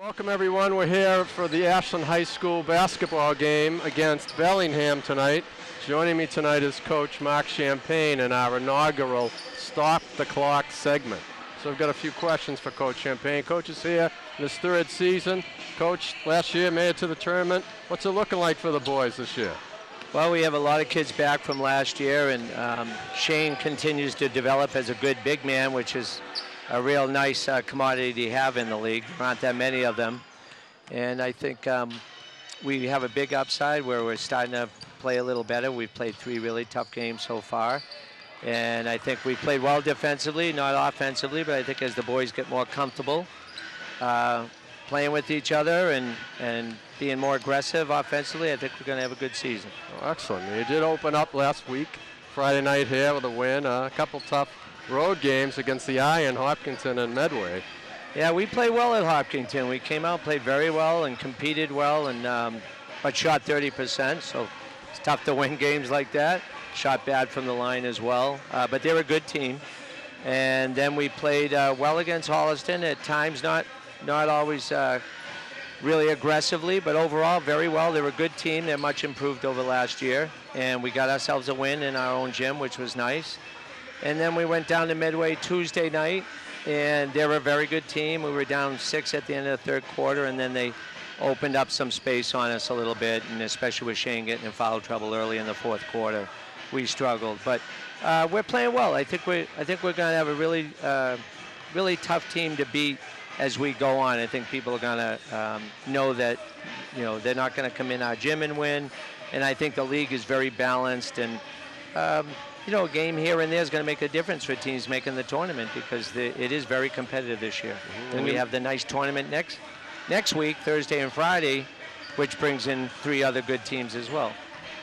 Welcome everyone. We're here for the Ashland High School basketball game against Bellingham tonight. Joining me tonight is Coach Mark Champagne in our inaugural Stop the Clock segment. So I've got a few questions for Coach Champagne. Coach is here in his third season. Coach, last year made it to the tournament. What's it looking like for the boys this year? Well, we have a lot of kids back from last year, and Shane continues to develop as a good big man, which is a real nice commodity to have in the league. There aren't that many of them. And I think we have a big upside where we're starting to play a little better. We've played 3 really tough games so far. And I think we played well defensively, not offensively, but I think as the boys get more comfortable playing with each other and being more aggressive offensively, I think we're going to have a good season. Oh, excellent. You did open up last week, Friday night here with a win. A couple tough road games against the Iron, Hopkinton, and Medway. Yeah, we played well at Hopkinton. We came out, played very well, and competed well, and but shot 30%, so it's tough to win games like that. Shot bad from the line as well, but they're a good team. And then we played well against Holliston, at times not always really aggressively, but overall very well. They're a good team. They're much improved over last year, and we got ourselves a win in our own gym, which was nice. And then we went down to Medway Tuesday night, and they were a very good team. We were down 6 at the end of the third quarter, and then they opened up some space on us a little bit, and especially with Shane getting in foul trouble early in the fourth quarter, we struggled. But we're playing well. I think we're going to have a really tough team to beat as we go on. I think people are going to know that they're not going to come in our gym and win, and I think the league is very balanced, and a game here and there is going to make a difference for teams making the tournament because it is very competitive this year. Mm-hmm. And we have the nice tournament next week, Thursday and Friday, which brings in 3 other good teams as well.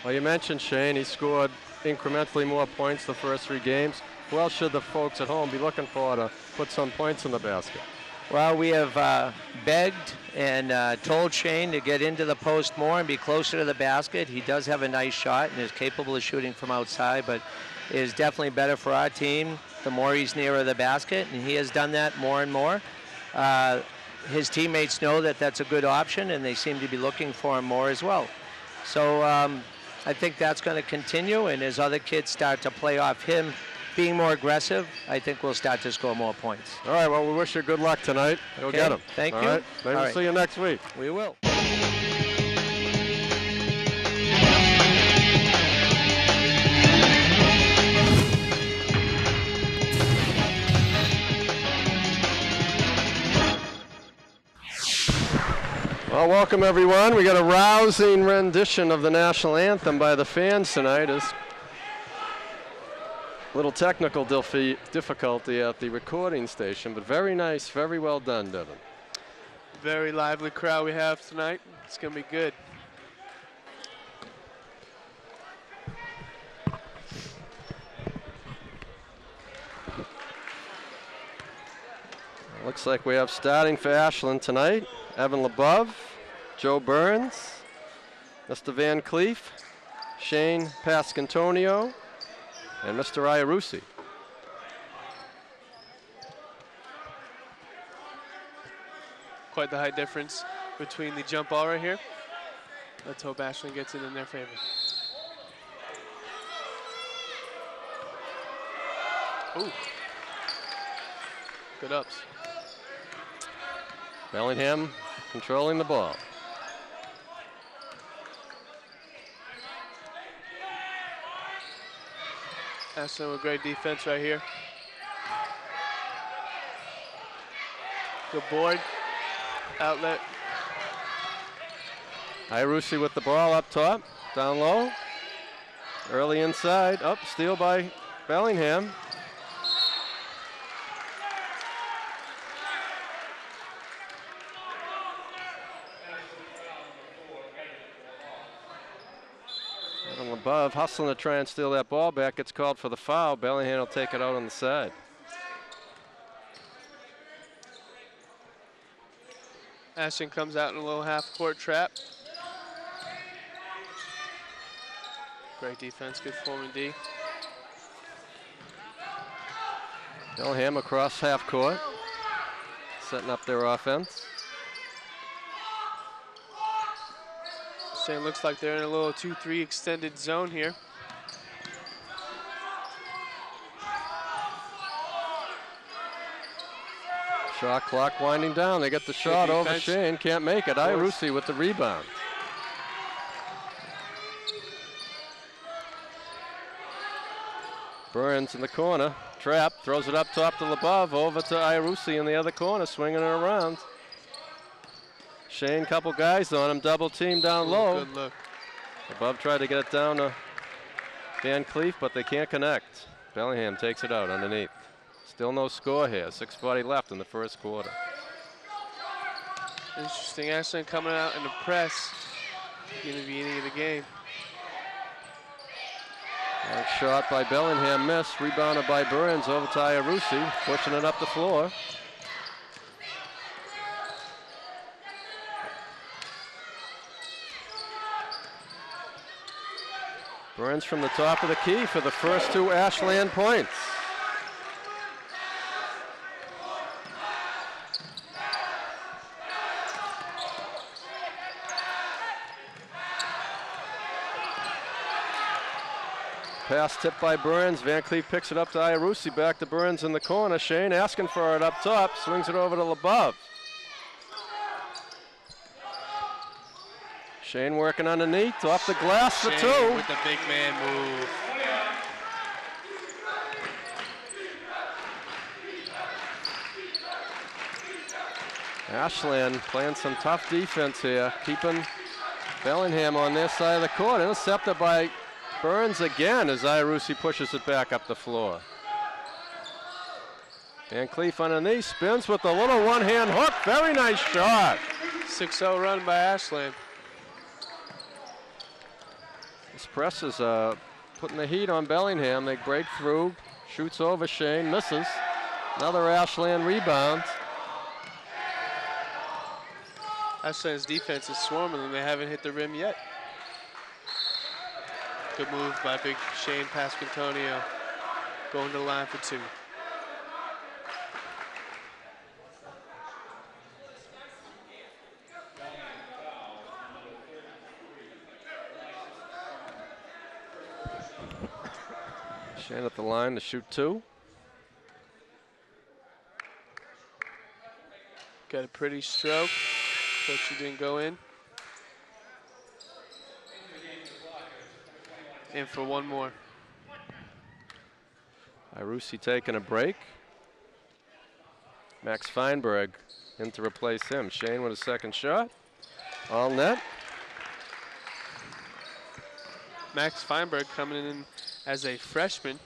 Well, you mentioned Shane. He scored incrementally more points the first 3 games. Who else should the folks at home be looking for to put some points in the basket? Well, we have begged and told Shane to get into the post more and be closer to the basket. He does have a nice shot and is capable of shooting from outside, but is definitely better for our team the more he's nearer the basket, and he has done that more and more. His teammates know that that's a good option, and they seem to be looking for him more as well. So I think that's going to continue, and as other kids start to play off him being more aggressive, I think we'll start to score more points. All right, well, we wish you good luck tonight. Go get them. Thank you. All right, maybe we'll see you next week. We will. Well, welcome everyone. We got a rousing rendition of the national anthem by the fans tonight. It's a little technical difficulty at the recording station, but very nice, very well done, Devin. Very lively crowd we have tonight. It's going to be good. Looks like we have starting for Ashland tonight, Evan LeBove, Joe Burns, Mr. Van Cleef, Shane Pascantonio, and Mr. Iarusi. Quite the high difference between the jump ball right here. Let's hope Ashland gets it in their favor. Ooh. Good ups. Bellingham controlling the ball. Ashland with great defense right here. Good board. Outlet. Iarusi with the ball up top, down low. Early inside, up, steal by Bellingham. Above, hustling to try and steal that ball back. Gets called for the foul. Bellingham will take it out on the side. Ashton comes out in a little half-court trap. Great defense, good form and D. Bellingham across half court, setting up their offense. Ashland looks like they're in a little 2-3 extended zone here. Shot clock winding down. They get the shot over Shane. Can't make it. Iarusi with the rebound. Burns in the corner. Trap. Throws it up top to LeBeau. Over to Iarusi in the other corner. Swinging it around. Shane, couple guys on him. Double team down low. Good look. LeBeau tried to get it down to Van Cleef, but they can't connect. Bellingham takes it out underneath. Still no score here. 6:40 left in the first quarter. Interesting. Ashland coming out in the press. In the beginning of the game. Long shot by Bellingham, missed. Rebounded by Burns over to Iarusi, pushing it up the floor. Burns from the top of the key for the first 2 Ashland points. Pass tipped by Burns. Van Cleef picks it up to Iarusi. Back to Burns in the corner. Shane asking for it up top. Swings it over to LeBeau. Shane working underneath. Off the glass for 2. With the big man move. Ashland playing some tough defense here. Keeping Bellingham on their side of the court. Intercepted by Burns again as Iarusi pushes it back up the floor. Van Cleef underneath, spins with a little one-hand hook. Very nice shot. 6-0 run by Ashland. This press is putting the heat on Bellingham. They break through, shoots over Shane, misses. Another Ashland rebound. Ashland's defense is swarming and they haven't hit the rim yet. Good move by big Shane Pasquantonio. Going to the line for 2. Shane at the line to shoot 2. Got a pretty stroke, but she didn't go in. In for 1 more. Iarusi taking a break. Max Feinberg in to replace him. Shane with a second shot. All net. Max Feinberg coming in as a freshman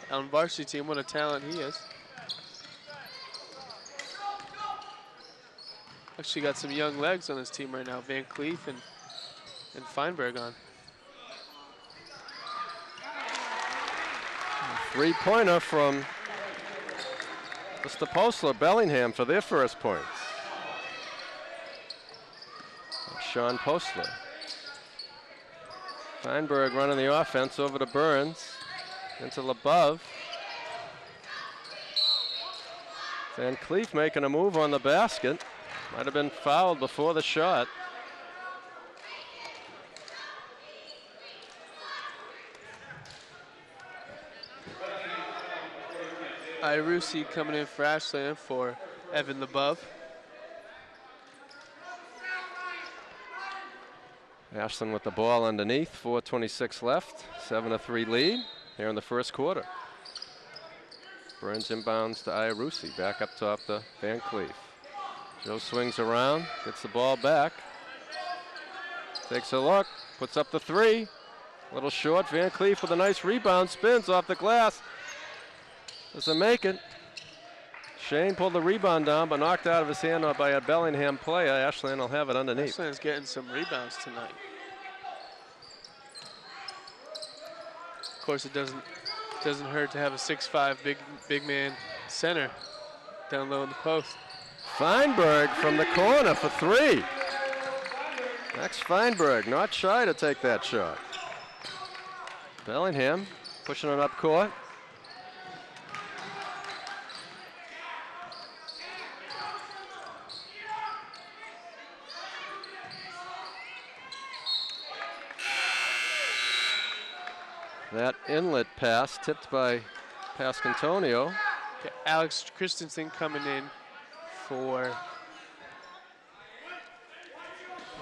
on varsity team. What a talent he is. Actually got some young legs on his team right now. Van Cleef and Feinberg on. 3-pointer from Mr. Postler, Bellingham for their first points. Sean Postler. Feinberg running the offense over to Burns, into LeBeau. Van Cleef making a move on the basket. Might have been fouled before the shot. Iarusi coming in for Ashland for Evan LeBeau. Ashland with the ball underneath, 4:26 left, 7-3 lead here in the first quarter. Burns inbounds to Iarusi, back up top to Van Cleef. Joe swings around, gets the ball back, takes a look, puts up the 3. A little short, Van Cleef with a nice rebound, spins off the glass. Doesn't make it. Shane pulled the rebound down, but knocked out of his hand by a Bellingham player. Ashland will have it underneath. Ashland's getting some rebounds tonight. Of course, it doesn't hurt to have a 6'5" big man center down low in the post. Feinberg from the corner for 3. Max Feinberg not shy to take that shot. Bellingham pushing it up court. That inlet pass tipped by Pascantonio. Okay, Alex Christensen coming in for.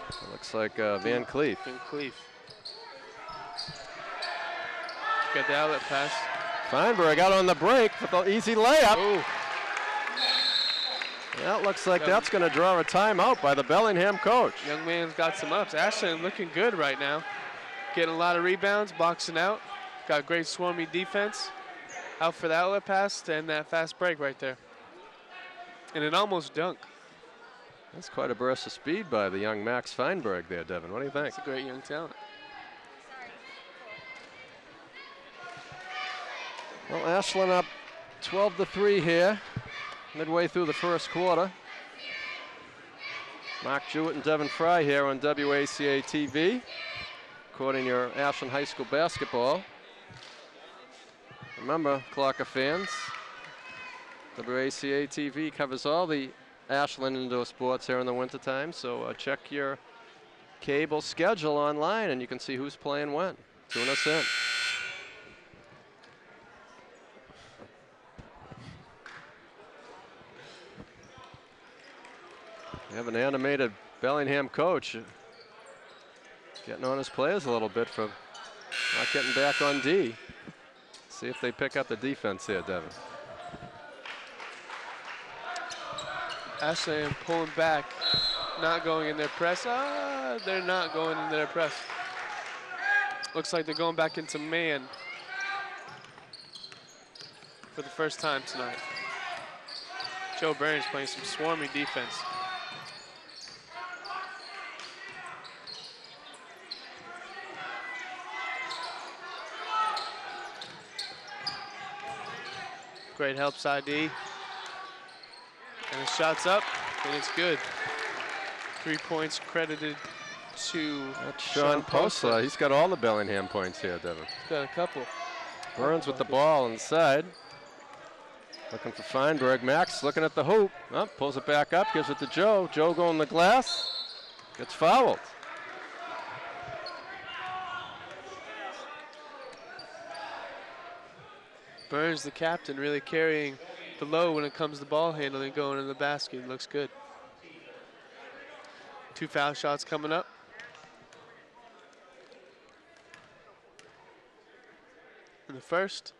It looks like Van Cleef. Van Cleef. Got the outlet pass. Feinberg out on the break with the easy layup. Ooh. That looks like that's going to draw a timeout by the Bellingham coach. Young man's got some ups. Ashland looking good right now. Getting a lot of rebounds, boxing out. Got great swarmy defense. Out for the outlet pass and that fast break right there. And an almost dunk. That's quite a burst of speed by the young Max Feinberg there, Devin. What do you think? That's a great young talent. Well, Ashland up 12-3 here, midway through the first quarter. Mark Jewett and Devin Fry here on WACA-TV, recording your Ashland High School basketball. Remember, Clocker fans, WACA-TV covers all the Ashland indoor sports here in the wintertime, so check your cable schedule online and you can see who's playing when. Tune us in. We have an animated Bellingham coach getting on his players a little bit for not getting back on D. See if they pick up the defense here, Devin. Ashland pulling back, not going in their press. They're not going in their press. Looks like they're going back into man for the first time tonight. Joe Burns playing some swarmy defense. Great helps ID. And the shot's up, and it's good. 3 points credited to Sean Posla. He's got all the Bellingham points here, Devin. He's got a couple. Burns with the ball inside. Looking for Feinberg. Max looking at the hoop. Oh, pulls it back up, gives it to Joe. Joe going to the glass. Gets fouled. Burns, the captain, really carrying the load when it comes to ball handling, going in the basket. Looks good. 2 foul shots coming up. And the first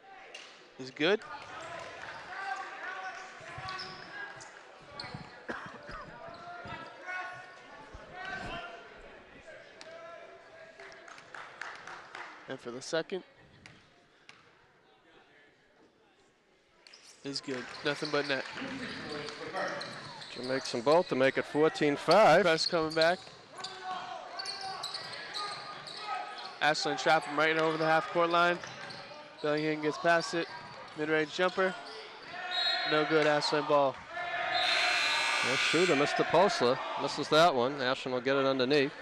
is good. And for the second is good. Nothing but net. She makes them both to make it 14-5. Press coming back. Ashland trapping right over the half-court line. Bellingham gets past it. Mid-range jumper. No good, Ashland ball. Well, shooter, Mr. Posla. Misses that one. Ashland will get it underneath.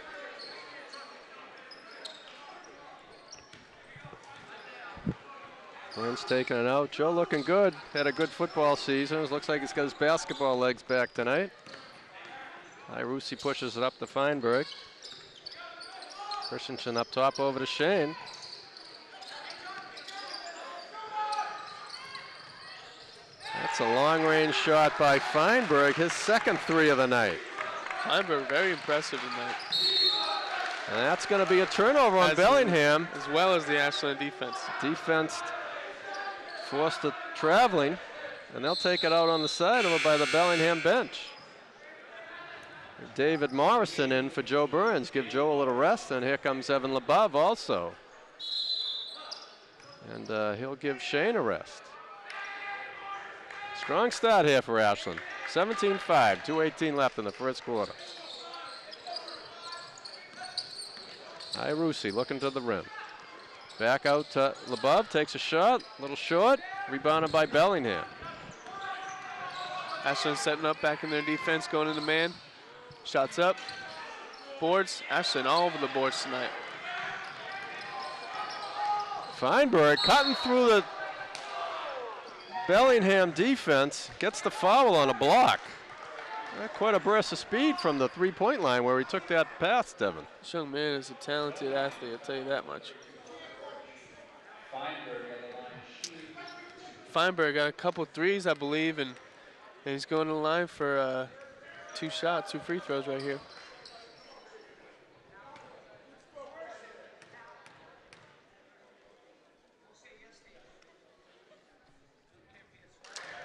Burns taking it out. Joe looking good. Had a good football season. It looks like he's got his basketball legs back tonight. Irusi pushes it up to Feinberg. Christensen up top over to Shane. That's a long-range shot by Feinberg, his second 3 of the night. Feinberg very impressive tonight. And that's going to be a turnover on Bellingham. As well as the Ashland defense. Defense forced to traveling, and they'll take it out on the side over by the Bellingham bench. David Morrison in for Joe Burns. Give Joe a little rest, and here comes Evan LeBeau also. And he'll give Shane a rest. Strong start here for Ashland. 17-5, 2:18 left in the first quarter. Irusi looking to the rim. Back out to LeBeau, takes a shot, a little short, rebounded by Bellingham. Ashland setting up back in their defense, going into man. Shots up, boards. Ashland all over the boards tonight. Feinberg cutting through the Bellingham defense, gets the foul on a block. Quite a burst of speed from the three-point line where he took that pass, Devin. This young man is a talented athlete, I'll tell you that much. Feinberg got a couple threes, I believe, and he's going to the line for 2 shots, 2 free throws right here.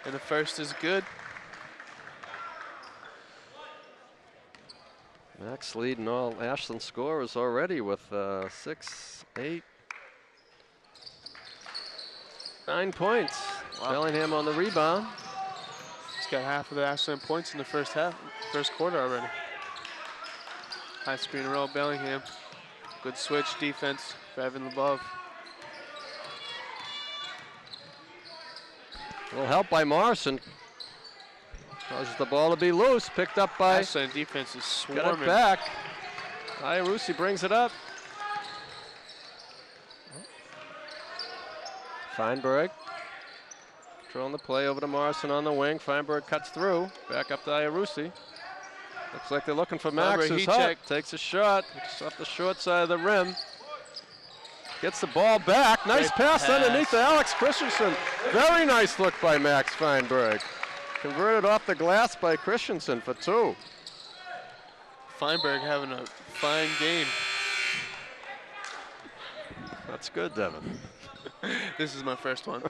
And the first is good. Max leading all Ashland scorers already with 6, 8, 9 points. Wow. Bellingham on the rebound. He's got half of the Ashland points in the first quarter already. High screen roll, Bellingham. Good switch defense for Evan Labov. A little help by Morrison. Causes the ball to be loose. Picked up by. Ashland defense is swarming. Got it back. Iarusi brings it up. Feinberg. Controlling the play over to Morrison on the wing. Feinberg cuts through. Back up to Iarusi. Looks like they're looking for Max, who's hot. Takes a shot. It's off the short side of the rim. Gets the ball back. Nice pass underneath to Alex Christensen. Very nice look by Max Feinberg. Converted off the glass by Christensen for 2. Feinberg having a fine game. That's good, Devin. This is my first one.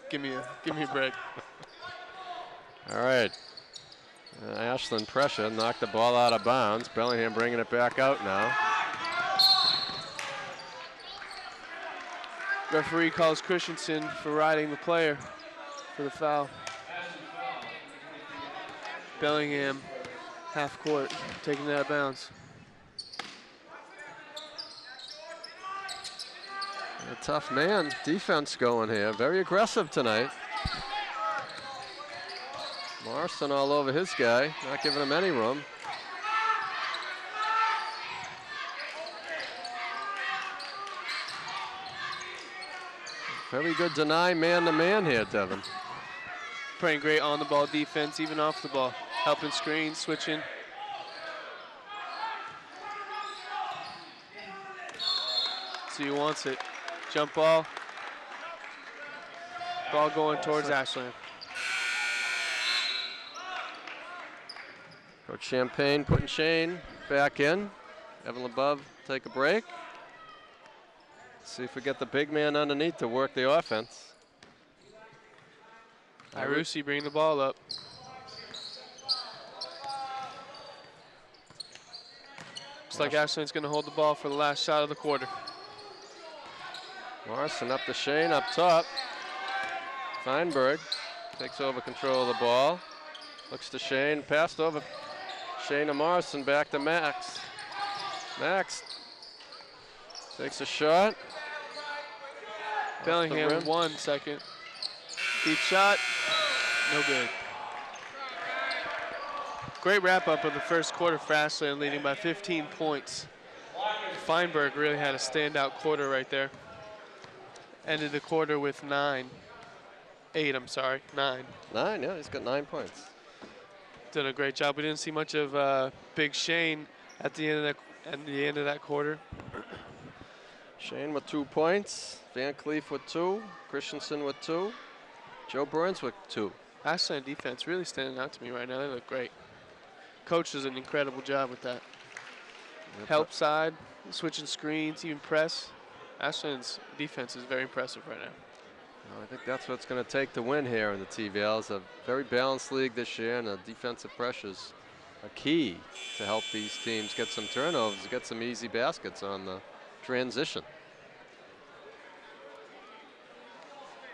Give me a break. All right. Ashland pressure, knocked the ball out of bounds. Bellingham bringing it back out now. Referee calls Christensen for riding the player for the foul. Bellingham, half court, taking it out of bounds. A tough man defense going here. Very aggressive tonight. Morrison all over his guy, not giving him any room. Very good deny man-to-man here, Devin. Playing great on-the-ball defense, even off the ball. Helping screen, switching. So he wants it. Jump ball. Ball going towards Ashland. Coach Champagne putting Shane back in. Evan Labov take a break. See if we get the big man underneath to work the offense. Iarusi bringing the ball up. Looks like Ashland's going to hold the ball for the last shot of the quarter. Morrison up to Shane up top. Feinberg takes over control of the ball. Looks to Shane, passed over Shane to Morrison, back to Max. Max takes a shot. Bellingham 1 second. Deep shot, no good. Great wrap up of the first quarter for Ashland, leading by 15 points. Feinberg really had a standout quarter right there. Ended the quarter with 9. 8, I'm sorry, 9. 9, yeah, he's got 9 points. Did a great job. We didn't see much of Big Shane at the end of that quarter. Shane with 2 points. Van Cleef with 2. Christensen with 2. Joe Burns with 2. Ashland defense really standing out to me right now. They look great. Coach does an incredible job with that. Yep. Help side, switching screens, even press. Ashland's defense is very impressive right now. Well, I think that's what it's going to take to win here in the TVL. It's a very balanced league this year, and the defensive pressures are key to help these teams get some turnovers, get some easy baskets on the transition.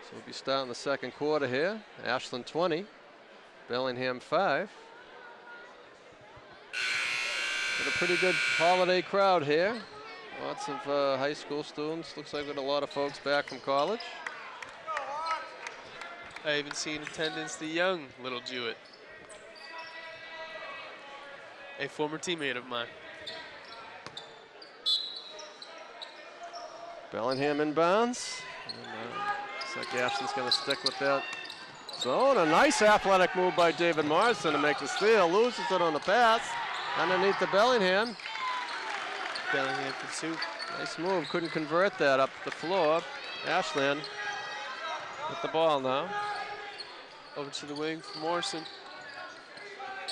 So we'll be starting the second quarter here. Ashland 20, Bellingham 5. Got a pretty good holiday crowd here. Lots of high school students. Looks like we got a lot of folks back from college. I even seen attendance the young little Jewett, a former teammate of mine. Bellingham inbounds. Looks like Ashland's going to stick with that zone. A nice athletic move by David Morrison to make the steal. Loses it on the pass. Underneath the Bellingham. Bellingham for 2. Nice move. Couldn't convert that up the floor. Ashland with the ball now. Over to the wing for Morrison.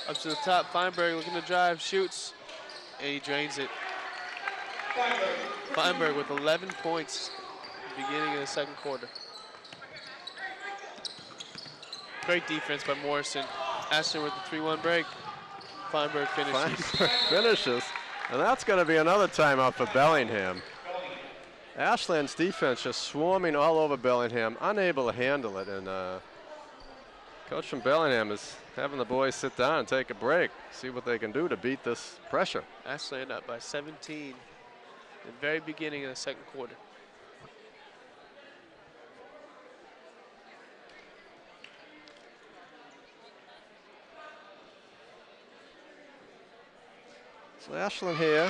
Up to the top, Feinberg looking to drive, shoots, and he drains it. Feinberg with 11 points at the beginning of the second quarter. Great defense by Morrison. Ashland with the 3-1 break. Feinberg finishes. Feinberg finishes, and that's going to be another timeout for Bellingham. Ashland's defense just swarming all over Bellingham, unable to handle it, and coach from Bellingham is having the boys sit down and take a break, see what they can do to beat this pressure. Ashland up by 17 at the very beginning of the second quarter. So Ashland here,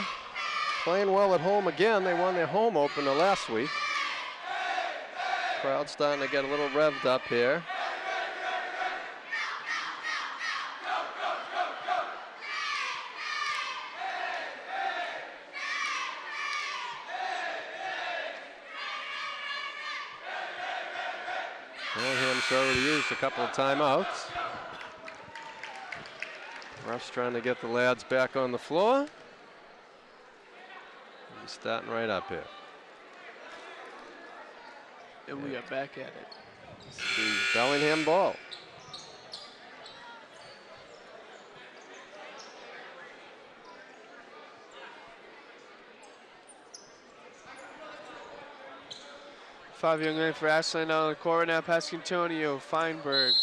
playing well at home again. They won their home opener last week. Crowd starting to get a little revved up here. Bellingham's already used a couple of timeouts. Ruff's trying to get the lads back on the floor. He's starting right up here. And we are back at it. It's the Bellingham ball. Five young men for Ashland on the court now. Pasquantonio, Feinberg,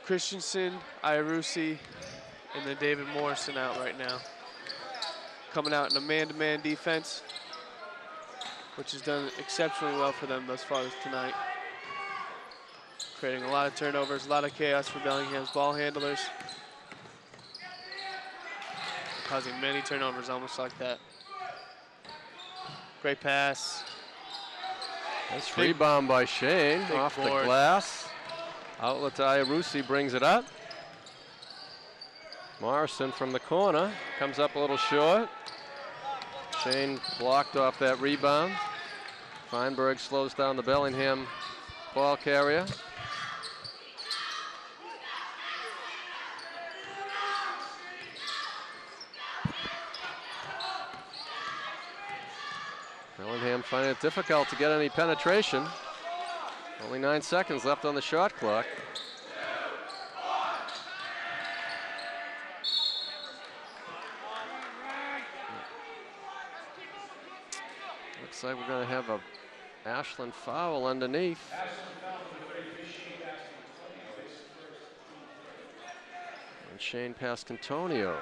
Christensen, Iarusi, and then David Morrison out right now. Coming out in a man-to-man defense, which has done exceptionally well for them thus far tonight. Creating a lot of turnovers, a lot of chaos for Bellingham's ball handlers. Causing many turnovers almost like that. Great pass. Nice rebound by Shane off the glass. Outlet to Iarusi brings it up. Morrison from the corner comes up a little short. Shane blocked off that rebound. Feinberg slows down the Bellingham ball carrier. Bellingham finding it difficult to get any penetration. Only 9 seconds left on the shot clock. Looks like we're going to have a Ashland foul underneath. And Shane Pasquantonio.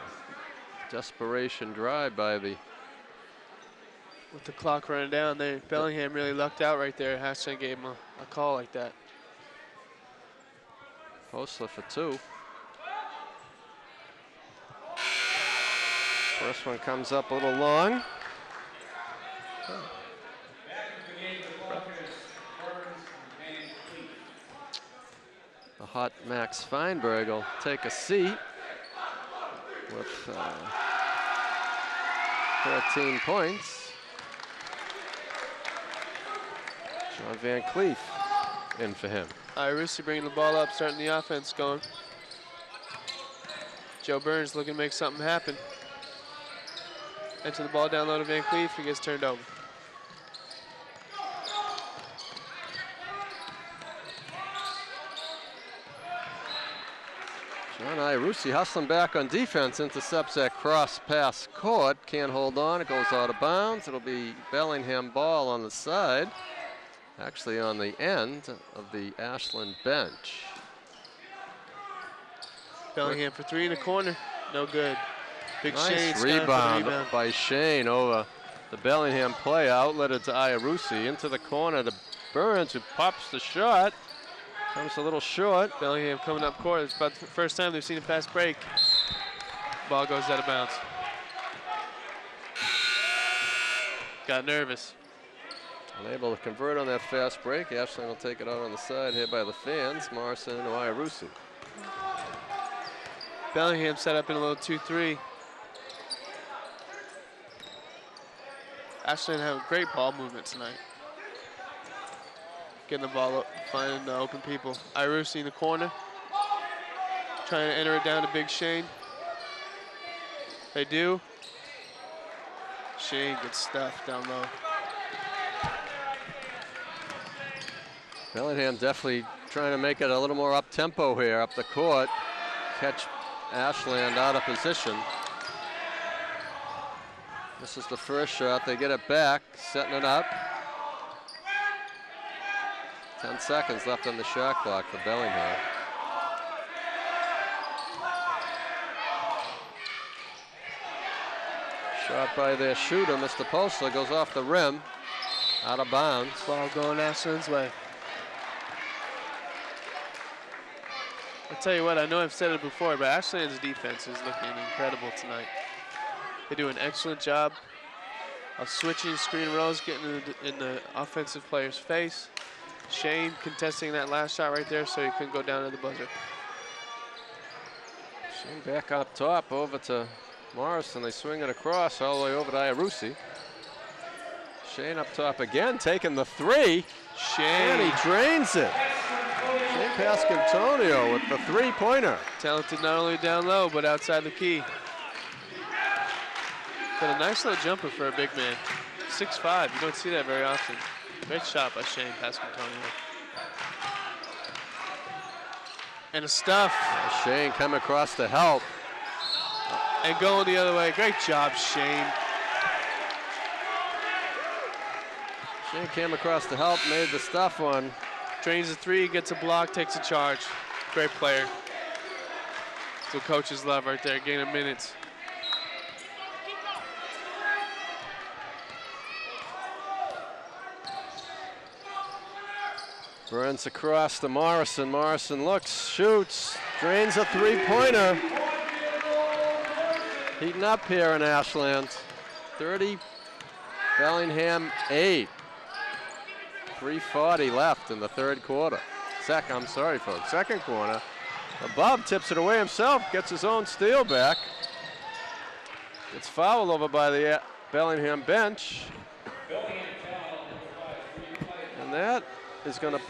Desperation drive by the... With the clock running down, Bellingham really lucked out right there. Ashland gave him a call like that. Postler for two. First one comes up a little long. The hot Max Feinberg will take a seat with 13 points. John Van Cleef in for him. Iarusi bringing the ball up, starting the offense going. Joe Burns looking to make something happen. Enter the ball down low to Van Cleef, he gets turned over. John Iarusi hustling back on defense, intercepts that cross pass court, can't hold on, it goes out of bounds. It'll be Bellingham ball on the side. Actually on the end of the Ashland bench. Bellingham for three in the corner, no good. Big Nice Shane rebound by Shane over the Bellingham play, outletted to Iarusi into the corner to Burns, who pops the shot. Comes a little short. Bellingham coming up court. It's about the first time they've seen a fast break. Ball goes out of bounds. Got nervous. Unable to convert on that fast break. Ashland will take it out on the side here by the fans. Morrison and Iarusi. Bellingham set up in a little 2-3. Ashland have a great ball movement tonight. Getting the ball up, finding the open people. Irusi in the corner. Trying to enter it down to Big Shane. They do. Shane gets stuffed down low. Bellingham definitely trying to make it a little more up-tempo here, up the court. Catch Ashland out of position. This is the first shot. They get it back, setting it up. 10 seconds left on the shot clock for Bellingham. Shot by their shooter, Mr. Postler, goes off the rim, out of bounds. Ball going Ashland's way. I'll tell you what, I know I've said it before, but Ashland's defense is looking incredible tonight. They do an excellent job of switching screen rows, getting in the offensive player's face. Shane contesting that last shot right there so he couldn't go down to the buzzer. Shane back up top, over to Morrison. They swing it across all the way over to Irusi. Shane up top again, taking the three. Shane. And he drains it. Shane Pascantonio with the three-pointer. Talented not only down low, but outside the key. Got a nice little jumper for a big man. 6'5", you don't see that very often. Great shot by Shane Pascantonio. And a stuff. Shane coming across to help. And going the other way. Great job, Shane. Shane came across to help, made the stuff one. Drains the three, gets a block, takes a charge. Great player. That's what coaches love right there, gaining minutes. Burns across to Morrison. Morrison looks, shoots, drains a three-pointer. Heating up here in Ashland. 30, Bellingham 8. 3:40 left in the third quarter. I'm sorry, folks, second quarter. Above tips it away himself, gets his own steal back. It's fouled over by the Bellingham bench. And that is going to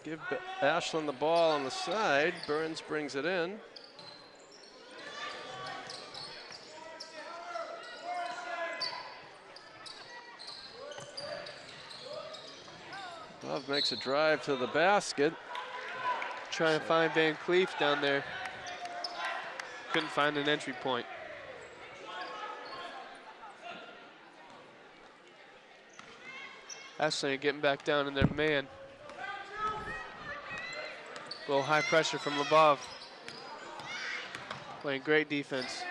give Ashland the ball on the side. Burns brings it in. Love makes a drive to the basket. Trying to find Van Cleef down there. Couldn't find an entry point. Ashland getting back down in their man. A little high pressure from above. Playing great defense.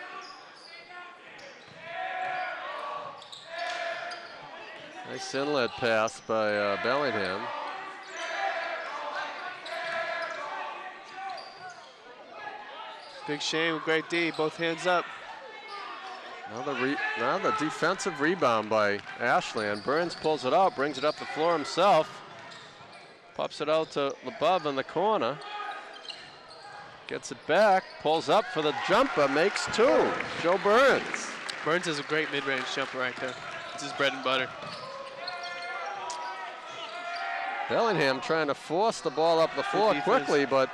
Nice inlet pass by Bellingham. Big Shane with great D, both hands up. Now the defensive rebound by Ashland. Burns pulls it out, brings it up the floor himself. Pops it out to LeBub in the corner. Gets it back, pulls up for the jumper, makes two. Joe Burns. Burns has a great mid-range jumper right there. It's his bread and butter. Bellingham trying to force the ball up the floor quickly, but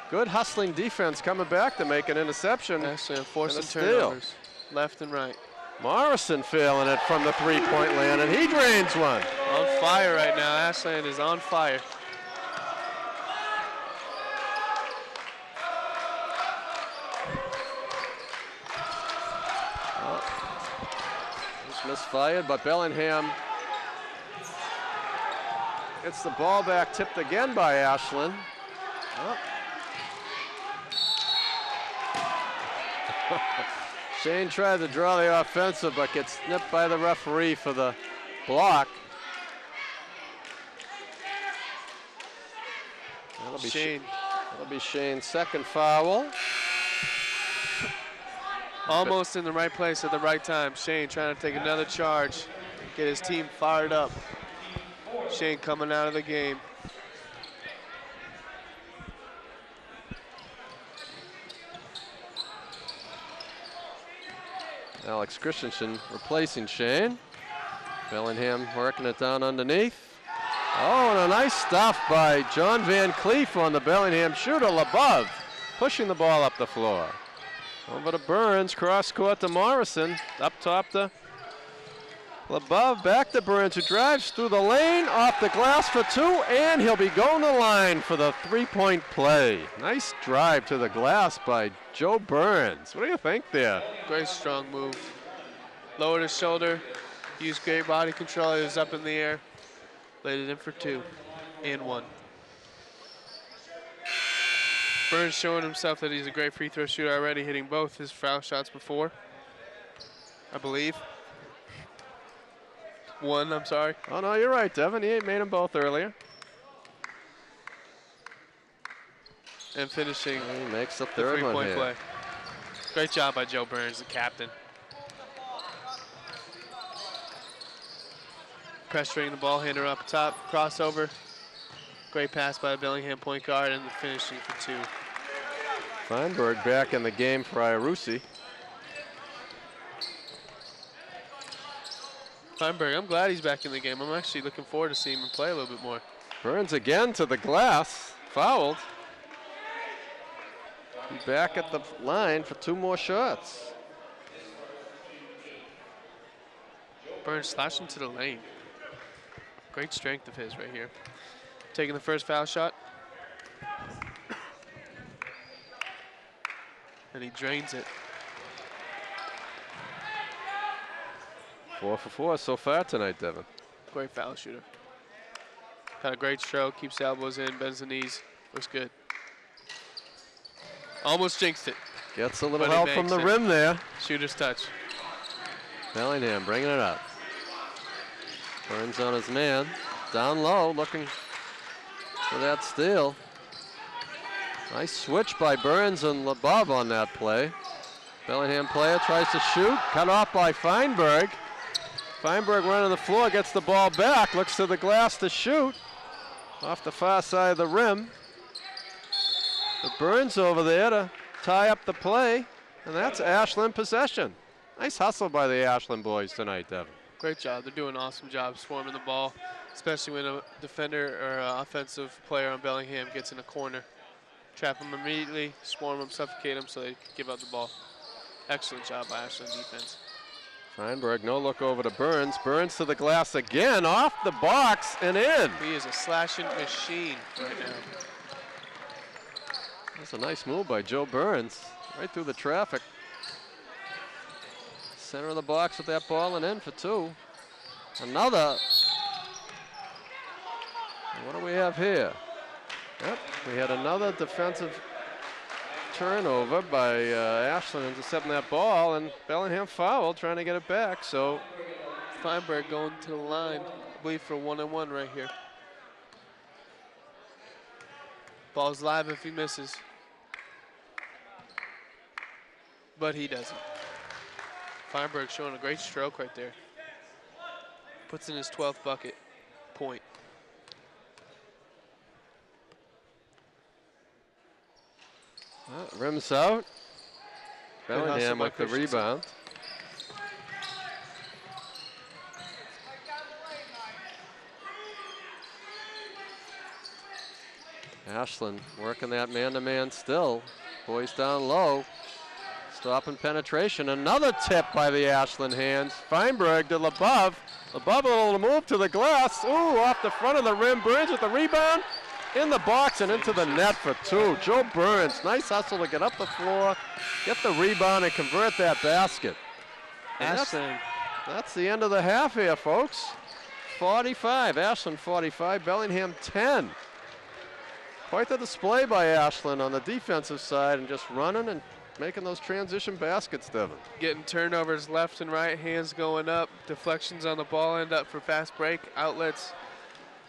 good hustling defense coming back to make an interception. Ashland forcing turnovers, left and right. Morrison failing it from the three-point land, and he drains one. On fire right now. Ashland is on fire. Just misfired, but Bellingham gets the ball back, tipped again by Ashland. Oh. Shane tried to draw the offensive, but gets snipped by the referee for the block. That'll be Shane's second foul. Almost in the right place at the right time. Shane trying to take another charge, get his team fired up. Shane coming out of the game. Alex Christensen replacing Shane. Bellingham working it down underneath. Oh, and a nice stuff by John Van Cleef on the Bellingham shooter. LeBeau pushing the ball up the floor. Over to Burns, cross court to Morrison. Up top to LeBeau, back to Burns, who drives through the lane, off the glass for two, and he'll be going to the line for the three-point play. Nice drive to the glass by Joe Burns. What do you think there? Great strong move. Lowered his shoulder, used great body control. He was up in the air, laid it in for two and one. Burns showing himself that he's a great free throw shooter already, hitting both his foul shots before, I believe. One, I'm sorry. Oh, no, you're right, Devin. He made them both earlier. And finishing he makes the the third one three-point here. play. Great job by Joe Burns, the captain. Pressuring the ball handler up top, crossover. Great pass by the Bellingham point guard, and the finishing for two. Feinberg back in the game for Iarusi. Feinberg, I'm glad he's back in the game. I'm actually looking forward to seeing him play a little bit more. Burns again to the glass, fouled. Back at the line for two more shots. Burns slashing to the lane. Great strength of his right here. Taking the first foul shot. And he drains it. 4 for 4 so far tonight, Devin. Great foul shooter. Got a great stroke, keeps the elbows in, bends the knees. Looks good. Almost jinxed it. Gets a little But he help from banks the it. rim there. Shooter's touch. Bellingham bringing it up. Burns on his man. Down low, looking for that steal. Nice switch by Burns and LeBeau on that play. Bellingham player tries to shoot, cut off by Feinberg. Feinberg running the floor, gets the ball back, looks to the glass to shoot. Off the far side of the rim. But Burns over there to tie up the play, and that's Ashland possession. Nice hustle by the Ashland boys tonight, Devin. Great job. They're doing an awesome job swarming the ball, especially when a defender or offensive player on Bellingham gets in a corner. Trap them immediately, swarm them, suffocate them so they can give up the ball. Excellent job by Ashland defense. Feinberg, no look over to Burns. Burns to the glass again, off the box and in. He is a slashing machine right now. That's a nice move by Joe Burns, right through the traffic. Center of the box with that ball and in for two. Another. What do we have here? Yep, we had another defensive turnover by Ashland intercepting that ball, and Bellingham fouled, trying to get it back. So Feinberg going to the line, I believe, for 1-on-1 right here. Ball's live if he misses. But he doesn't. Feinberg showing a great stroke right there. Puts in his 12th bucket. Point. Rims out. Good hustle Bellingham by with the Christensen. rebound. Ashland working that man-to-man still. Boys down low. Stopping penetration. Another tip by the Ashland hands. Feinberg to LeBeau. LeBeau will move to the glass. Ooh, off the front of the rim. Burns with the rebound. In the box and into the net for two. Joe Burns, nice hustle to get up the floor, get the rebound, and convert that basket. And that's the end of the half here, folks. 45, Ashland 45, Bellingham 10. Quite the display by Ashland on the defensive side and just running and making those transition baskets, Devin. Getting turnovers left and right, hands going up, deflections on the ball end up for fast break, outlets.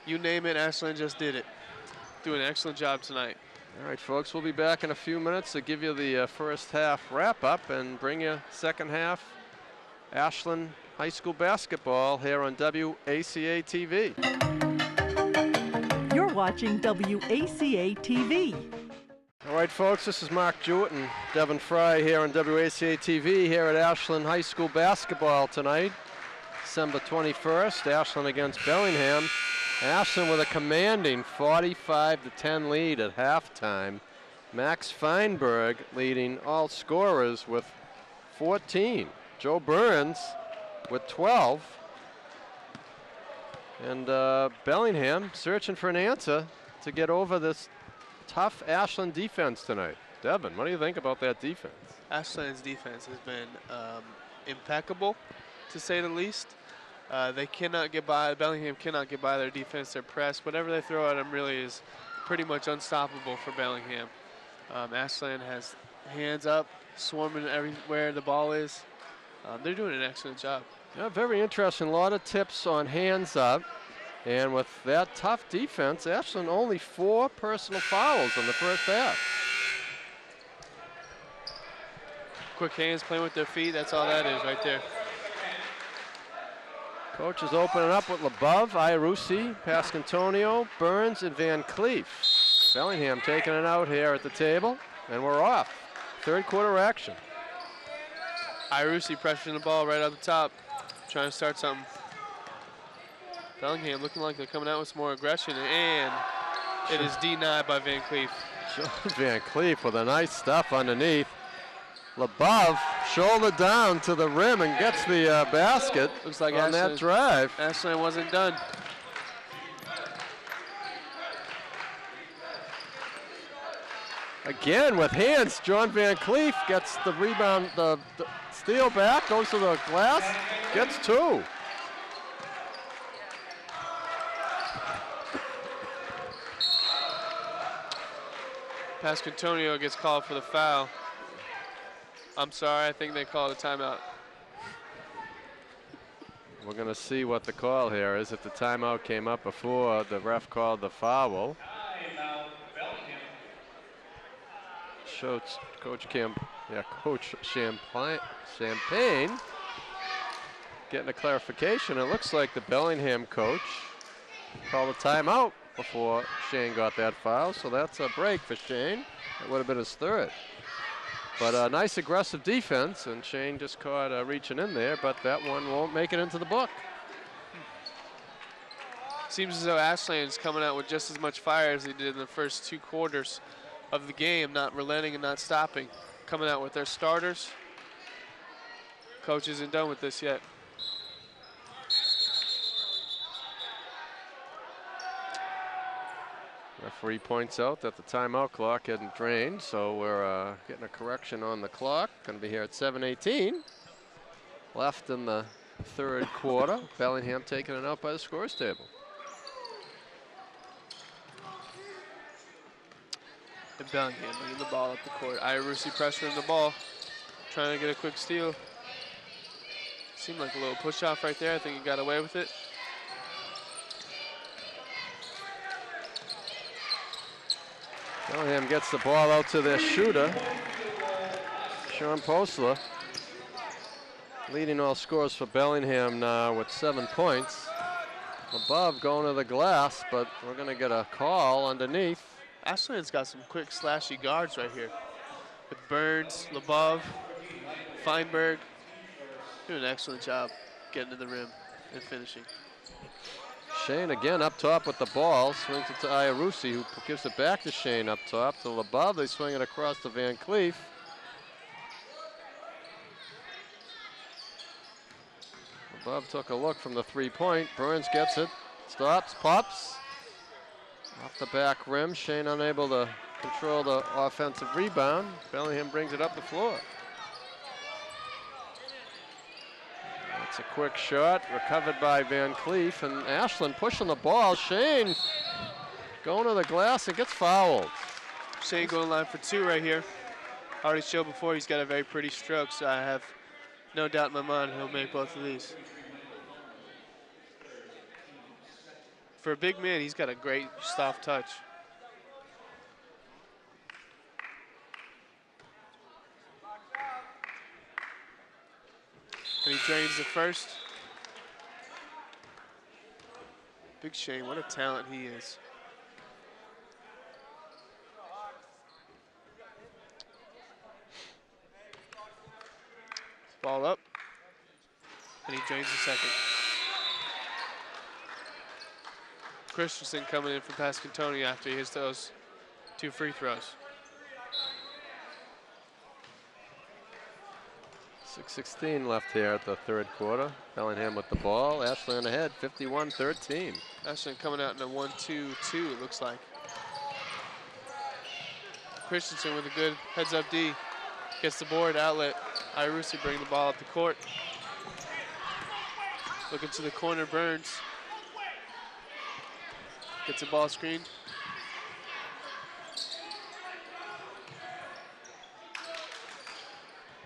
You name it, Ashland just did it. Doing an excellent job tonight. All right, folks, we'll be back in a few minutes to give you the first half wrap-up and bring you second half Ashland High School basketball here on WACA-TV. You're watching WACA-TV. All right, folks, this is Mark Jewett and Devin Fry here on WACA-TV here at Ashland High School basketball tonight. December 21st, Ashland against Bellingham. Ashland with a commanding 45-10 lead at halftime. Max Feinberg leading all scorers with 14. Joe Burns with 12. And Bellingham searching for an answer to get over this tough Ashland defense tonight. Devin, what do you think about that defense? Ashland's defense has been impeccable, to say the least. They cannot get by, Bellingham cannot get by their defense, their press. Whatever they throw at them really is pretty much unstoppable for Bellingham. Ashland has hands up, swarming everywhere the ball is. They're doing an excellent job. Yeah, very interesting. A lot of tips on hands up. And with that tough defense, Ashland only 4 personal fouls in the first half. Quick hands, playing with their feet, that's all that is right there. Coach is opening up with LeBeau, Iarusi, Pascantonio, Burns, and Van Cleef. Bellingham taking it out here at the table, and we're off. Third quarter action. Iarusi pressuring the ball right up the top, trying to start something. Bellingham looking like they're coming out with some more aggression, and it is denied by Van Cleef. John Van Cleef with a nice stuff underneath. LeBeau shoulder down to the rim and gets the basket. Looks like on that drive. Ashland wasn't done. Again with hands, John Van Cleef gets the rebound, the steal back, goes to the glass, gets 2. Pascantonio gets called for the foul. I'm sorry, I think they called a timeout. We're going to see what the call here is. If the timeout came up before the ref called the foul. Coach Champagne getting a clarification. It looks like the Bellingham coach called a timeout before Shane got that foul, so that's a break for Shane. It would have been his 3rd. But a nice aggressive defense, and Shane just caught reaching in there, but that one won't make it into the book. Seems as though Ashland's coming out with just as much fire as they did in the first 2 quarters of the game, not relenting and not stopping. Coming out with their starters. Coach isn't done with this yet. Referee points out that the timeout clock hadn't drained, so we're getting a correction on the clock. Going to be here at 7:18 left in the 3rd quarter. Bellingham taking it out by the scores table. And Bellingham bringing the ball up the court. Iarusi pressuring the ball, trying to get a quick steal. Seemed like a little push off right there. I think he got away with it. Bellingham gets the ball out to their shooter, Sean Postler, leading all scores for Bellingham now with 7 points. Above going to the glass, but we're going to get a call underneath. Ashland's got some quick slashy guards right here. With Burns, LeBeau, Feinberg. Doing an excellent job getting to the rim and finishing. Shane again up top with the ball, swings it to Iarusi, who gives it back to Shane up top. To LeBeau, they swing it across to Van Cleef. LeBeau took a look from the 3-point. Burns gets it, stops, pops. Off the back rim, Shane unable to control the offensive rebound. Bellingham brings it up the floor. It's a quick shot, recovered by Van Cleef, and Ashland pushing the ball. Shane going to the glass and gets fouled. Shane going line for 2 right here. Already showed before he's got a very pretty stroke, so I have no doubt in my mind he'll make both of these. For a big man, he's got a great soft touch. And he drains the first. Big Shane, what a talent he is. Ball up. And he drains the second. Christensen coming in from Pascantoni after he hits those 2 free throws. 6:16 left here at the third quarter. Bellingham with the ball. Ashland ahead, 51-13. Ashland coming out in a 1-2-2, it looks like. Christensen with a good heads-up D. Gets the board, outlet. Irusi bringing the ball up the court. Looking to the corner, Burns. Gets the ball screened.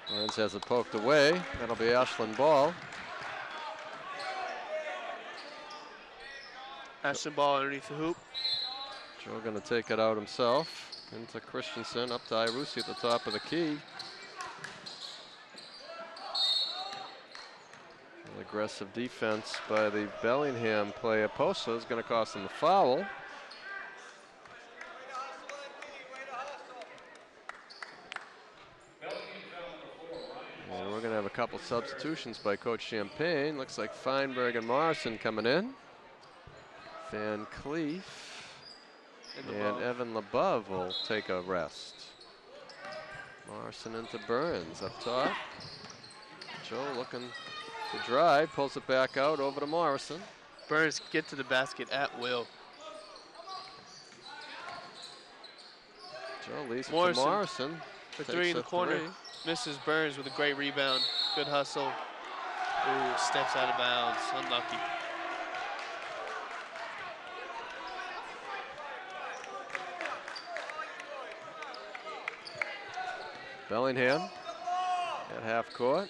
Burns has it poked away. That'll be Ashland ball. Ashland ball underneath the hoop. Joe going to take it out himself. Into Christensen, up to Irusi at the top of the key. An aggressive defense by the Bellingham player. Posa is going to cost him a foul. And we're going to have a couple substitutions by Coach Champagne. Looks like Feinberg and Morrison coming in. Van Cleef and Evan LeBeau will take a rest. Morrison into Burns up top. Joe looking to drive, pulls it back out over to Morrison. Burns get to the basket at will. Joe leaves it to Morrison. For 3 in the corner. Misses Burns with a great rebound. Good hustle. Ooh, steps out of bounds. Unlucky. Bellingham at half court.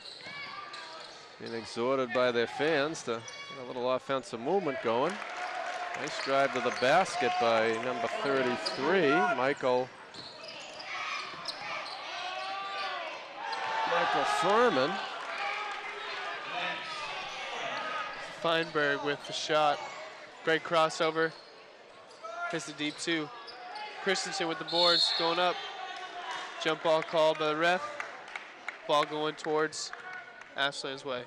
Being exhorted by their fans to get a little offensive movement going. Nice drive to the basket by number 33, Michael Furman. Feinberg with the shot. Great crossover. Hits the deep 2. Christensen with the boards, going up. Jump ball called by the ref. Ball going towards Ashland's way.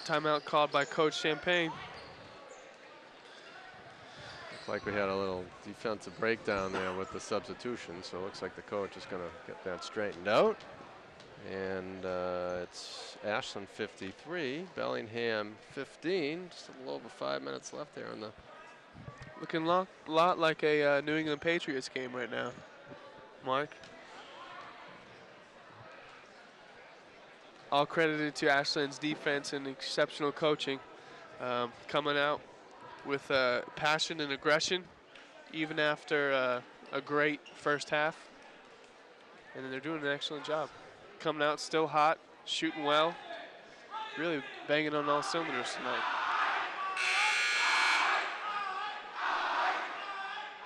Timeout called by Coach Champagne. Looks like we had a little defensive breakdown there with the substitution, so it looks like the coach is going to get that straightened out. And it's Ashland 53, Bellingham 15. Just a little over 5 minutes left there on the. Looking a lot like a New England Patriots game right now, Mark. All credited to Ashland's defense and exceptional coaching. Coming out with passion and aggression, even after a great first half. And they're doing an excellent job. Coming out still hot, shooting well, really banging on all cylinders tonight.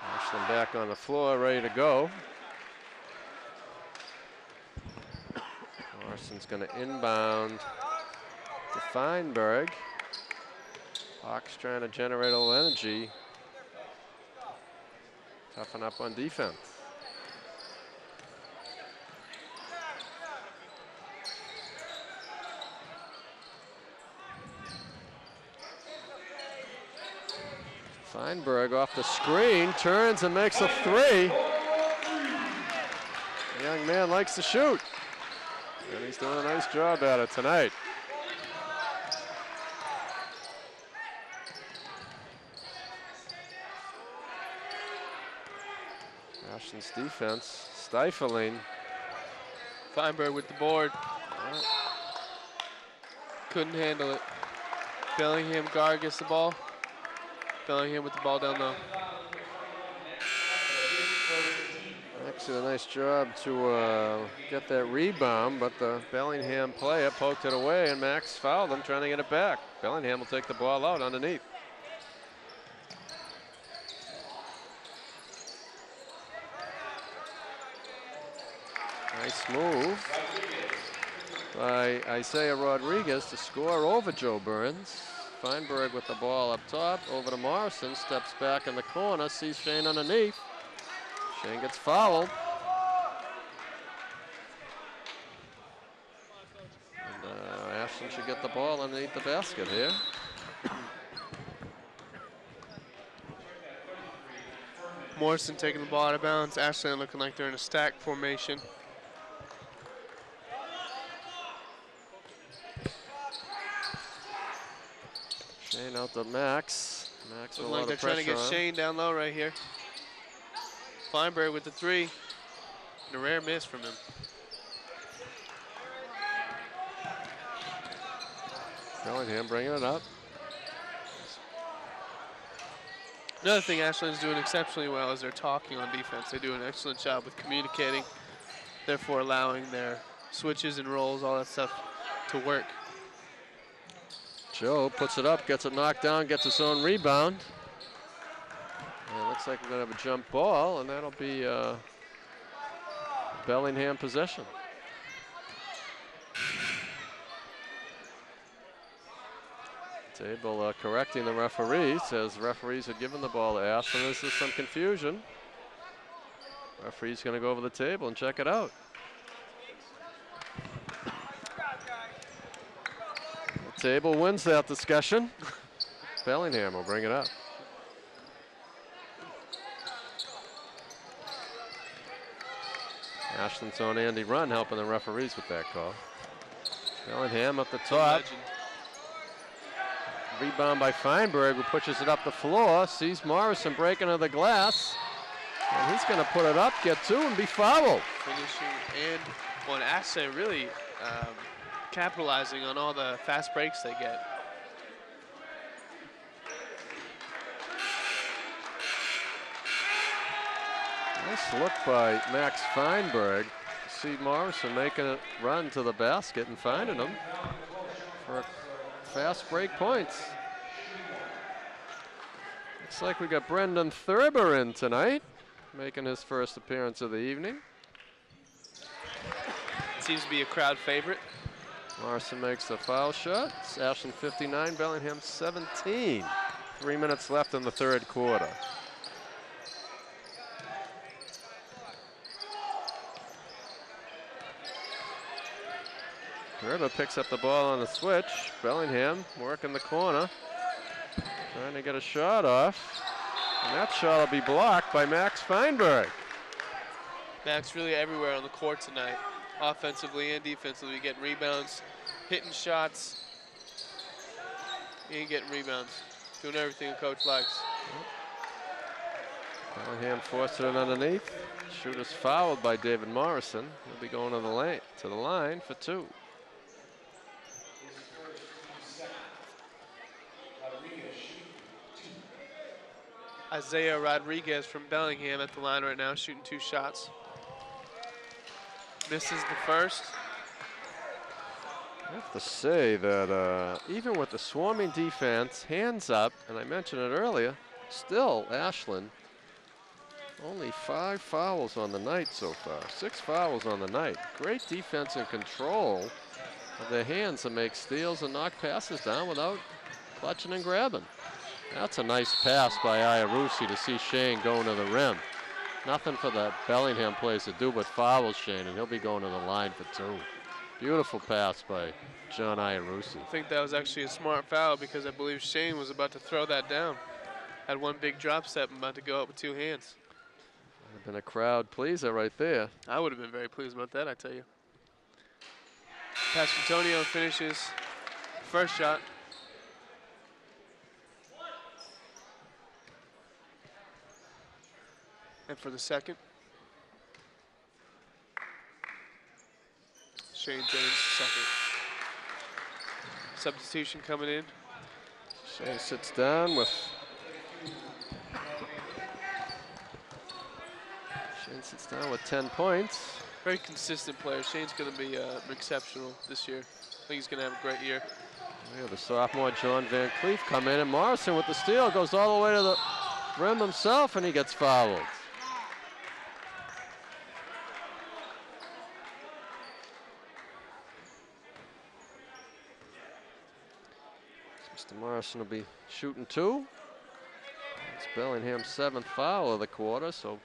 Ashland back on the floor, ready to go. Morrison's going to inbound to Feinberg. Hawks trying to generate a little energy. Toughen up on defense. Feinberg off the screen, turns and makes a 3. The young man likes to shoot, and he's doing a nice job at it tonight. Ashland's defense stifling. Feinberg with the board. Couldn't handle it. Bellingham guard gets the ball. Bellingham with the ball down low. Actually, a nice job to get that rebound, but the Bellingham player poked it away, and Max fouled him trying to get it back. Bellingham will take the ball out underneath. Nice move by Isaiah Rodriguez to score over Joe Burns. Feinberg with the ball up top, over to Morrison, steps back in the corner, sees Shane underneath. Shane gets fouled. got the ball underneath the basket here. Morrison taking the ball out of bounds. Ashland looking like they're in a stack formation. Shane out to Max. Max with a Looking lot like of they're trying to pressure get on him. Shane down low right here. Feinberg with the three. And a rare miss from him. Bellingham bringing it up. Another thing Ashland's doing exceptionally well is they're talking on defense. They do an excellent job with communicating, therefore allowing their switches and rolls, all that stuff, to work. Joe puts it up, gets it knocked down, gets his own rebound. And it looks like we're going to have a jump ball, and that'll be Bellingham possession. Table correcting the referee, says referees had given the ball to Ashland. This is some confusion. Referee's going to go over the table and check it out. The table wins that discussion. Bellingham will bring it up. Ashland's own Andy Runn helping the referees with that call. Bellingham up the top. Rebound by Feinberg, who pushes it up the floor, sees Morrison breaking into the glass, and he's going to put it up, get two, and be fouled. Finishing and, well, Ashland really capitalizing on all the fast breaks they get. Nice look by Max Feinberg. See Morrison making a run to the basket and finding him for a fast break points. Looks like we got Brendan Thurber in tonight, making his first appearance of the evening. Seems to be a crowd favorite. Morrison makes the foul shot. It's Ashland 59, Bellingham 17. 3 minutes left in the third quarter. Thurber picks up the ball on the switch. Bellingham working the corner, trying to get a shot off. And that shot will be blocked by Max Feinberg. Max really everywhere on the court tonight, offensively and defensively, getting rebounds, hitting shots, and getting rebounds. Doing everything a coach likes. Bellingham forced it underneath. Shooter's fouled by David Morrison. He'll be going to the line for two. Isaiah Rodriguez from Bellingham at the line right now, shooting 2 shots. Misses the first. I have to say that even with the swarming defense, hands up, and I mentioned it earlier, still Ashland, only 5 fouls on the night so far. 6 fouls on the night. Great defense and control of their hands to make steals and knock passes down without clutching and grabbing. That's a nice pass by Iarusi to see Shane going to the rim. Nothing for the Bellingham players to do but foul Shane, and he'll be going to the line for 2. Beautiful pass by John Iarusi. I think that was actually a smart foul because I believe Shane was about to throw that down. Had one big drop step and about to go up with 2 hands. Would have been a crowd pleaser right there. I would have been very pleased about that, I tell you. Pasquantonio finishes first shot. And for the second, Shane James second. Substitution coming in. Shane sits down with Shane sits down with 10 points. Very consistent player. Shane's going to be exceptional this year. I think he's going to have a great year. We have the sophomore John Van Cleef come in, and Morrison with the steal goes all the way to the rim himself, and he gets fouled. Mr. Morrison will be shooting 2. It's Bellingham's 7th foul of the quarter, so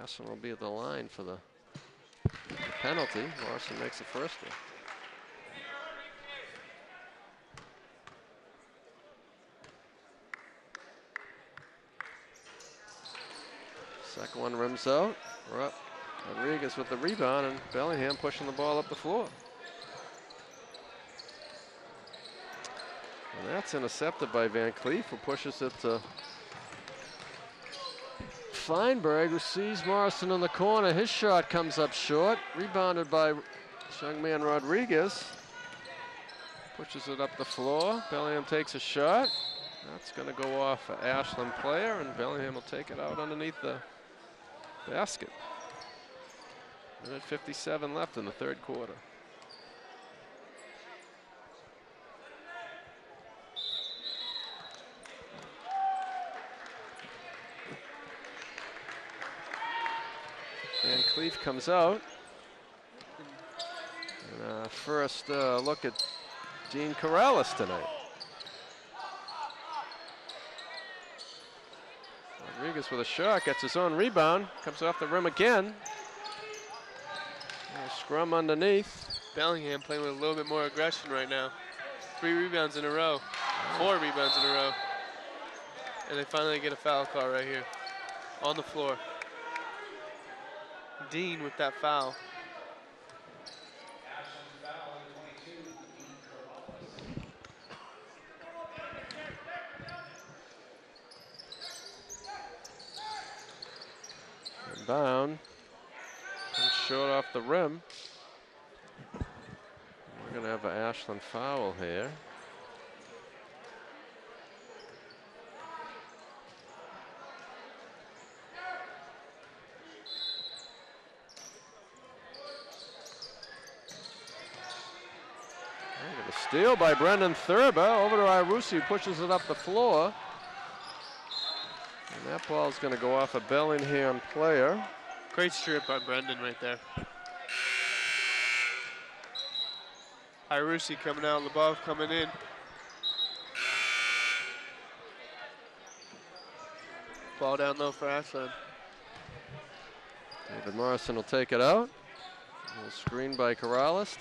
Ashland will be at the line for the penalty. Morrison makes the first one. Second one rims out. Rodriguez with the rebound, and Bellingham pushing the ball up the floor. And that's intercepted by Van Cleef, who pushes it to Feinberg, who sees Morrison in the corner. His shot comes up short. Rebounded by young man Rodriguez. Pushes it up the floor. Bellingham takes a shot. That's going to go off an Ashland player, and Bellingham will take it out underneath the basket. Minute 57 left in the third quarter. Van Cleef comes out. And first look at Dean Corrales tonight. Rodriguez with a shot, gets his own rebound, comes off the rim again. Scrum underneath. Bellingham playing with a little bit more aggression right now. 3 rebounds in a row, 4 rebounds in a row. And they finally get a foul call right here on the floor. Dean with that foul. Inbound. And short off the rim. We're going to have an Ashland foul here. A steal by Brendan Thurber over to Irusi, pushes it up the floor. And that ball is going to go off a Bellingham player. Great strip by Brendan right there. Irusi coming out, Labov coming in. Ball down low for Ashland. David Morrison will take it out. A little screen by Corrales.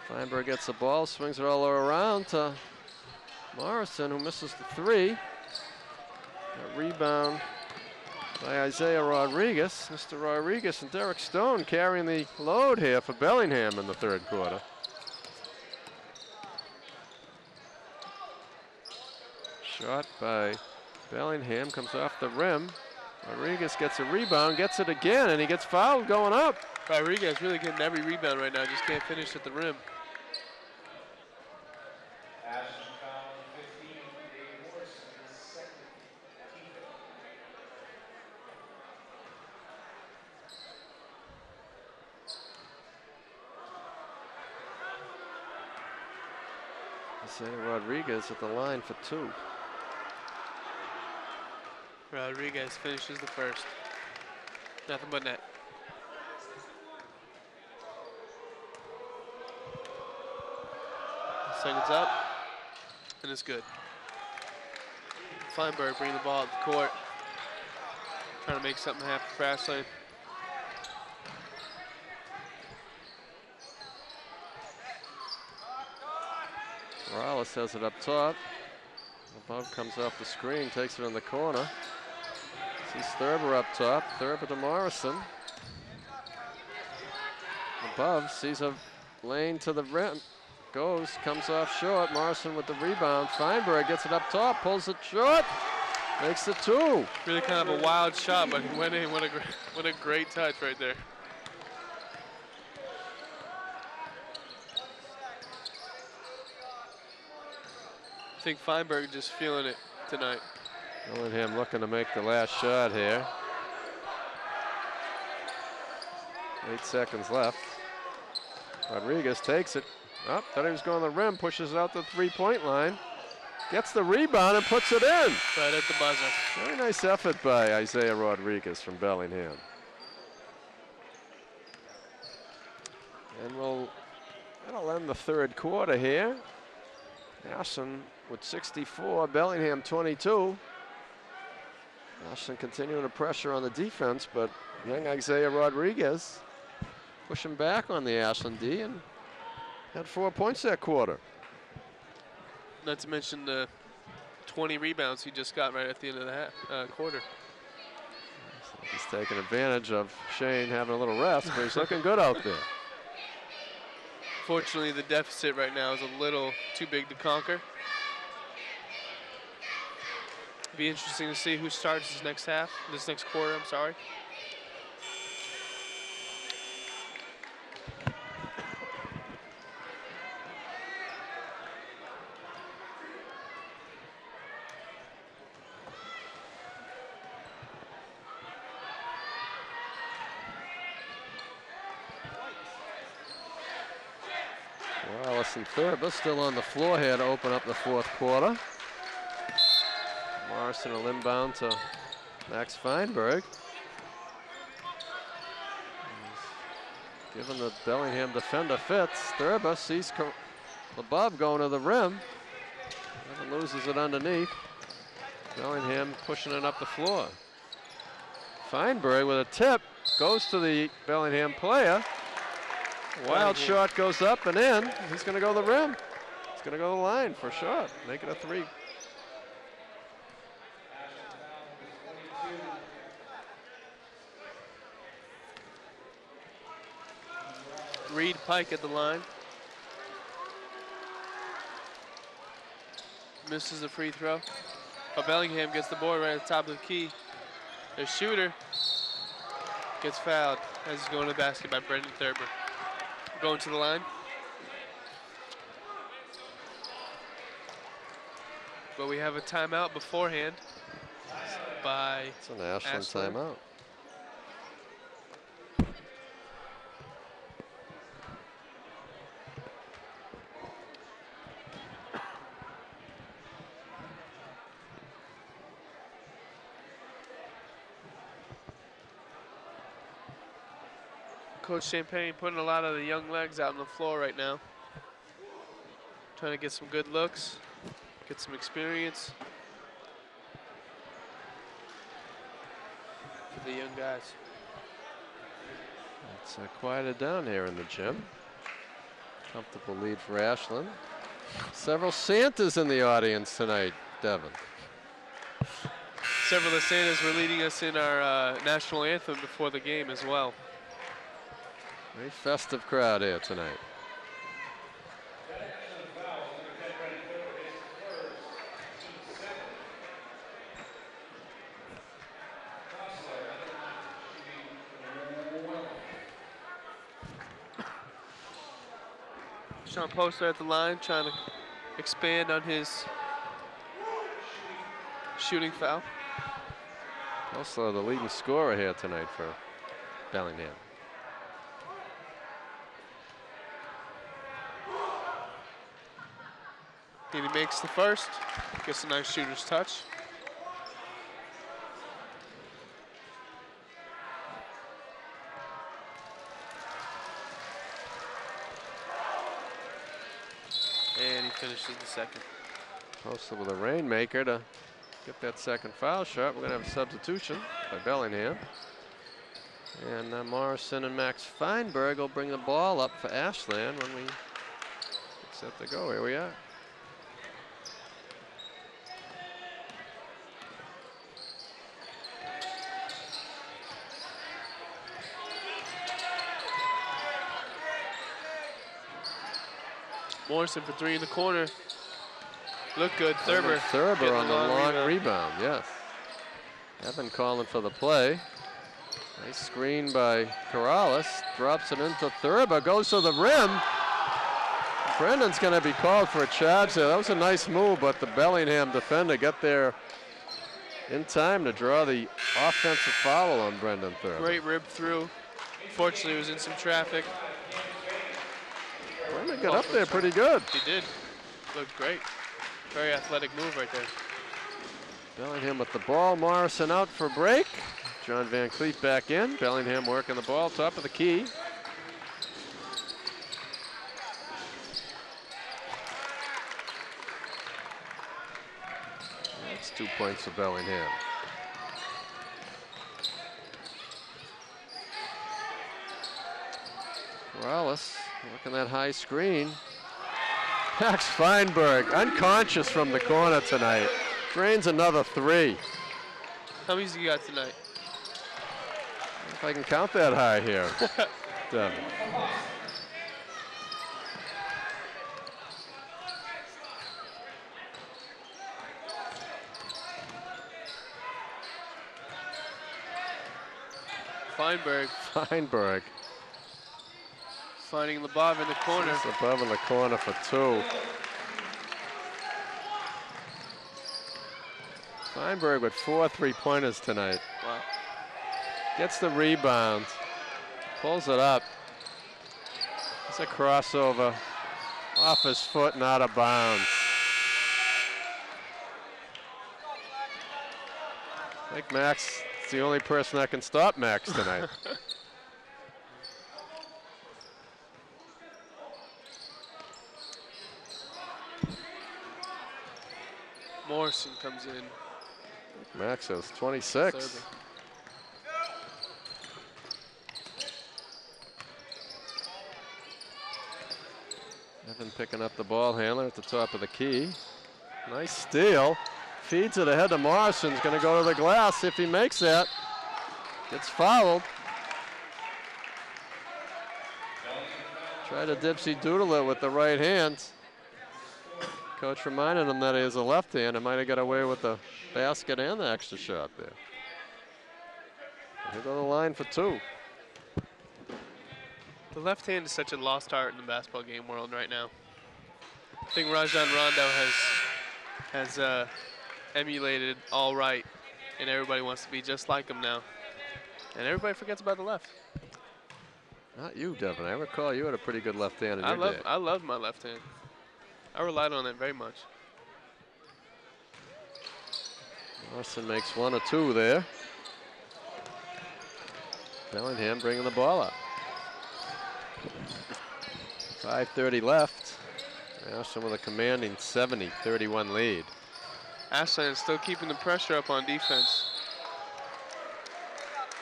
Feinberg gets the ball, swings it all around to Morrison, who misses the 3. A rebound by Isaiah Rodriguez. Mr. Rodriguez and Derek Stone carrying the load here for Bellingham in the third quarter. Shot by Bellingham, comes off the rim. Rodriguez gets a rebound, gets it again, and he gets fouled going up. Rodriguez really getting every rebound right now, just can't finish at the rim. Isaiah Rodriguez at the line for 2. Rodriguez finishes the first. Nothing but net. Seconds up, and it's good. Feinberg bringing the ball up the court. Trying to make something happen for Ashland. Corrales has it up top. Above comes off the screen, takes it in the corner. Sees Thurber up top. Thurber to Morrison. Above sees a lane to the rim. Goes, comes off short. Morrison with the rebound. Feinberg gets it up top, pulls it short, makes it 2. Really kind of a wild shot, but he went in. What a great touch right there. I think Feinberg just feeling it tonight. Bellingham looking to make the last shot here. 8 seconds left. Rodriguez takes it. Oh, thought he was going to the rim, pushes it out the 3-point line. Gets the rebound and puts it in. Right at the buzzer. Very nice effort by Isaiah Rodriguez from Bellingham. And that'll end the third quarter here. Ashland with 64, Bellingham 22. Ashland continuing to pressure on the defense, but young Isaiah Rodriguez pushing back on the Ashland D and had 4 points that quarter. Not to mention the 20 rebounds he just got right at the end of the quarter. He's taking advantage of Shane having a little rest, but he's looking good out there. Fortunately, the deficit right now is a little too big to conquer. Be interesting to see who starts this next quarter, I'm sorry. Morales and Thurber still on the floor here to open up the fourth quarter. Morrison will inbound to Max Feinberg. He's giving the Bellingham defender fits. Thurber sees Labov going to the rim. And loses it underneath. Bellingham pushing it up the floor. Feinberg with a tip goes to the Bellingham player. Wild shot goes up and in. He's going to go to the rim. He's going to go to the line for a shot. Make it a 3. Reed Pike at the line. Misses the free throw. But Bellingham gets the board right at the top of the key. Their shooter gets fouled as he's going to the basket by Brendan Thurber. Going to the line. But we have a timeout beforehand by It's an Ashland timeout. Coach Champagne putting a lot of the young legs out on the floor right now. Trying to get some good looks, get some experience for the young guys. It's quieted down here in the gym. Comfortable lead for Ashland. Several Santas in the audience tonight, Devin. Several of the Santas were leading us in our national anthem before the game as well. Very festive crowd here tonight. Sean Poster at the line trying to expand on his shooting foul. Also the leading scorer here tonight for Bellingham. And he makes the first, gets a nice shooter's touch. And he finishes the second. Posted with a rainmaker to get that second foul shot. We're going to have a substitution by Bellingham. And Morrison and Max Feinberg will bring the ball up for Ashland when we get set to go. Here we are. Morrison for 3 in the corner. Look good. Thurber on the long rebound, yes. Evan calling for the play. Nice screen by Corrales. Drops it into Thurber. Goes to the rim. Brendan's going to be called for a charge there. That was a nice move, but the Bellingham defender got there in time to draw the offensive foul on Brendan Thurber. Great rib through. Fortunately, he was in some traffic. Brendan got up there pretty good. He did. Looked great. Very athletic move right there. Bellingham with the ball. Morrison out for break. John Van Cleef back in. Bellingham working the ball, top of the key. That's 2 points for Bellingham. Morales working that high screen. Max Feinberg, unconscious from the corner tonight. Drains another 3. How many you got tonight? If I can count that high here. Devin. Feinberg. Finding Labov in the corner. It's above in the corner for 2. Feinberg with 4 3-pointers tonight. Wow. Gets the rebound. Pulls it up. It's a crossover. Off his foot and out of bounds. I think Max is the only person that can stop Max tonight. Morrison comes in. Max has 26. Thurber. Evan picking up the ball handler at the top of the key. Nice steal. Feeds it ahead to Morrison's going to go to the glass. If he makes that, gets fouled. Try to dipsy doodle it with the right hand. Coach reminded him that he has a left hand and might have got away with the basket and the extra shot there. He'll go to the line for 2. The left hand is such a lost art in the basketball game world right now. I think Rajon Rondo has emulated all right, and everybody wants to be just like him now. And everybody forgets about the left. Not you, Devin. I recall you had a pretty good left hand in your day. I love my left hand. I relied on it very much. Morrison makes 1 or 2 there. Bellingham bringing the ball up. 5:30 left. Ashland with a commanding 70-31 lead. Ashland is still keeping the pressure up on defense.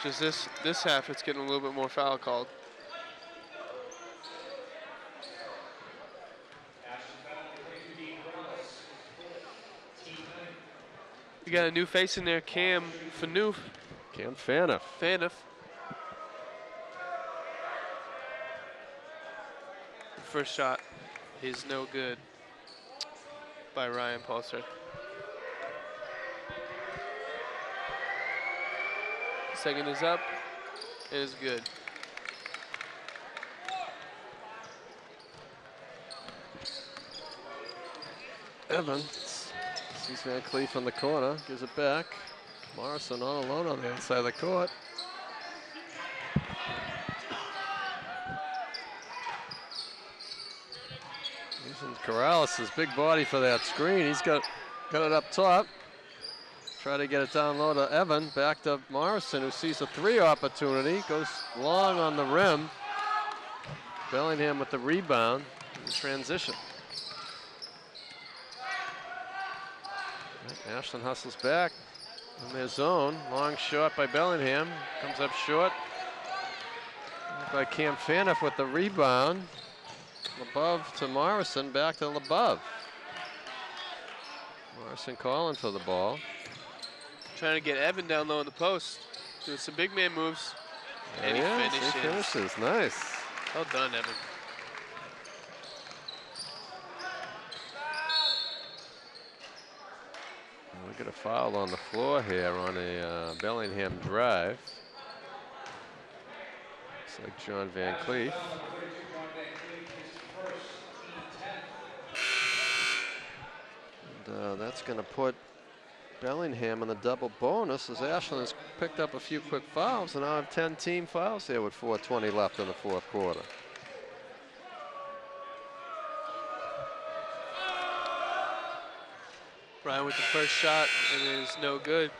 Just this half, it's getting a little bit more foul called. You got a new face in there, Cam Fanouf. Cam Fanouf. First shot is no good by Ryan Pulser. Second is up. It is good. Evans sees Van Cleef on the corner, gives it back. Morrison all alone on the inside of the court. Using Corrales' big body for that screen. He's got it up top. Try to get it down low to Evan. Back to Morrison, who sees a 3 opportunity. Goes long on the rim. Bellingham with the rebound in transition. Ashland hustles back in their zone. Long shot by Bellingham. Comes up short by Cam Fanouf with the rebound. Labov to Morrison, back to Labov. Morrison calling for the ball. Trying to get Evan down low in the post. Doing some big man moves. And he finishes. Nice. Well done, Evan. We get a foul on the floor here on a Bellingham drive. Looks like John Van Cleef. And that's going to put Bellingham in the double bonus as Ashland has picked up a few quick fouls and now have 10 team fouls here with 4:20 left in the 4th quarter. Ryan with the first shot, and it is no good.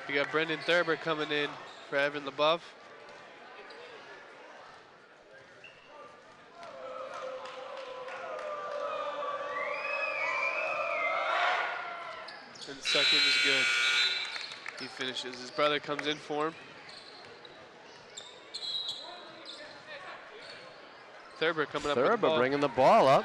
We got Brendan Thurber coming in for Evan Labov. And the second is good. He finishes. His brother comes in for him. Thurber coming up with the ball. Bringing the ball up.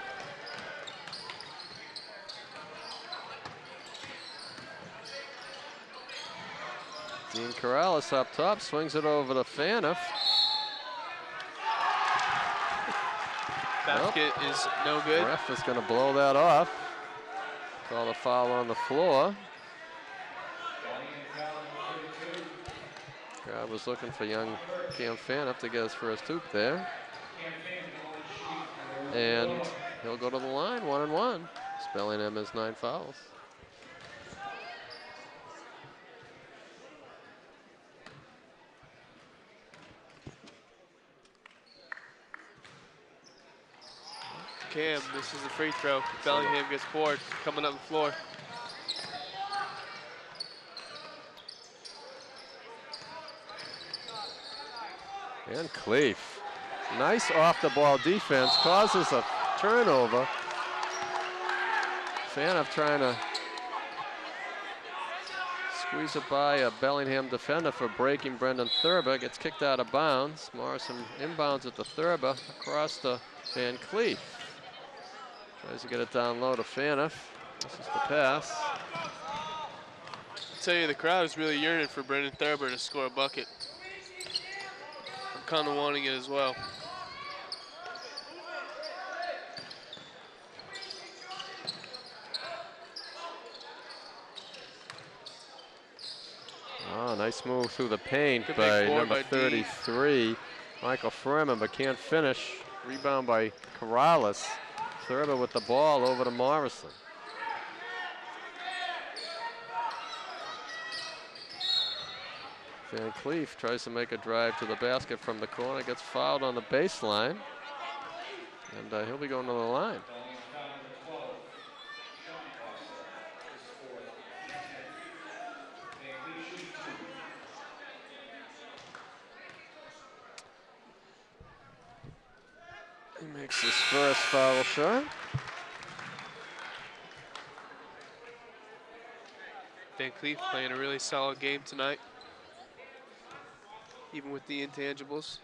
Dean Corrales up top, swings it over to Faniff. Basket is no good. Ref is going to blow that off. Call a foul on the floor. Crowd was looking for young Cam Faniff to get his first hoop there. And he'll go to the line, 1-1. Bellingham has 9 fouls. Cam, this is a free throw. Bellingham gets bored, coming up the floor. And Cleef, nice off-the-ball defense, causes a turnover. Faniff trying to squeeze it by a Bellingham defender for breaking Brendan Thurber. Gets kicked out of bounds. Morrison inbounds at the Thurber across to Van Cleef. Tries to get it down low to Faniff. This is the pass. I tell you, the crowd is really yearning for Brendan Thurber to score a bucket. I'm kind of wanting it as well. Oh, nice move through the paint Good by big board number by 33, Michael Furman, but can't finish. Rebound by Corrales. Thurber with the ball over to Morrison. Van Cleef tries to make a drive to the basket from the corner, gets fouled on the baseline, and he'll be going to the line. He makes his first foul shot. Van Cleef playing a really solid game tonight, even with the intangibles,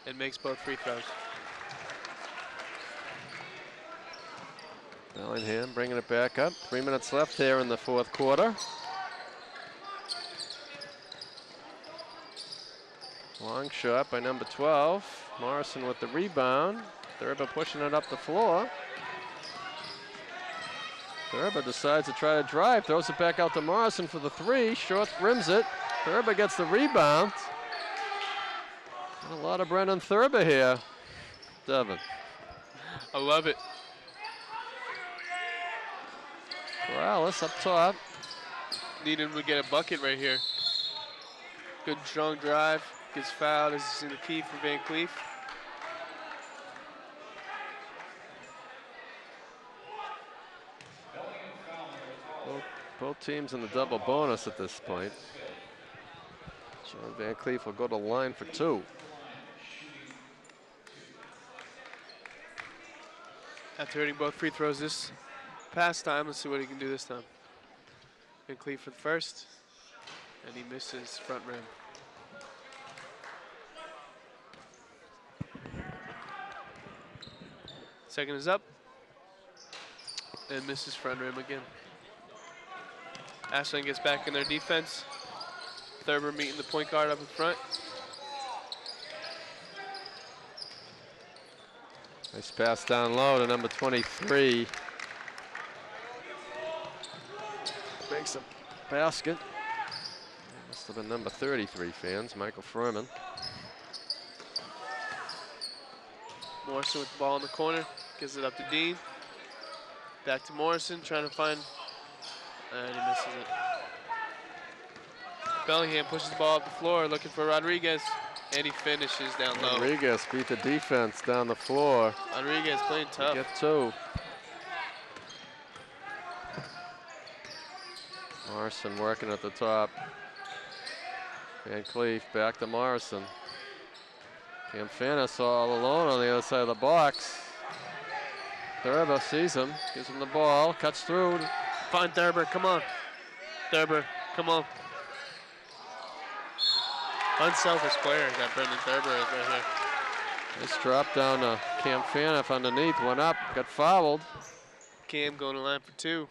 and makes both free throws. Bellingham bringing it back up. 3 minutes left here in the fourth quarter. Long shot by number 12. Morrison with the rebound. Thurber pushing it up the floor. Thurber decides to try to drive, throws it back out to Morrison for the 3. Short rims it. Thurber gets the rebound. And a lot of Brendan Thurber here, Devin. I love it. Corrales up top. Need him to get a bucket right here. Good strong drive. Gets fouled as he's in the key for Van Cleef. Both teams in the double bonus at this point. John Van Cleef will go to the line for 2. After hitting both free throws this past time, let's see what he can do this time. Van Cleef for the first, and he misses front rim. Second is up, and misses front rim again. Ashland gets back in their defense. Thurber meeting the point guard up in front. Nice pass down low to number 23. Makes a basket. Must have been number 33 fans, Michael Furman. Morrison with the ball in the corner, gives it up to Dean. Back to Morrison, trying to find, and he misses it. Bellingham pushes the ball up the floor, looking for Rodriguez, and he finishes down low. Rodriguez beat the defense down the floor. Rodriguez playing tough. Get 2. Morrison working at the top. Van Cleef back to Morrison. Cam Faniff all alone on the other side of the box. Thurber sees him, gives him the ball, cuts through. Find Thurber, come on. Thurber, come on. Unselfish player that Brendan Thurber is right here. Nice drop down to Cam Faniff underneath, went up, got fouled. Cam going to line for 2.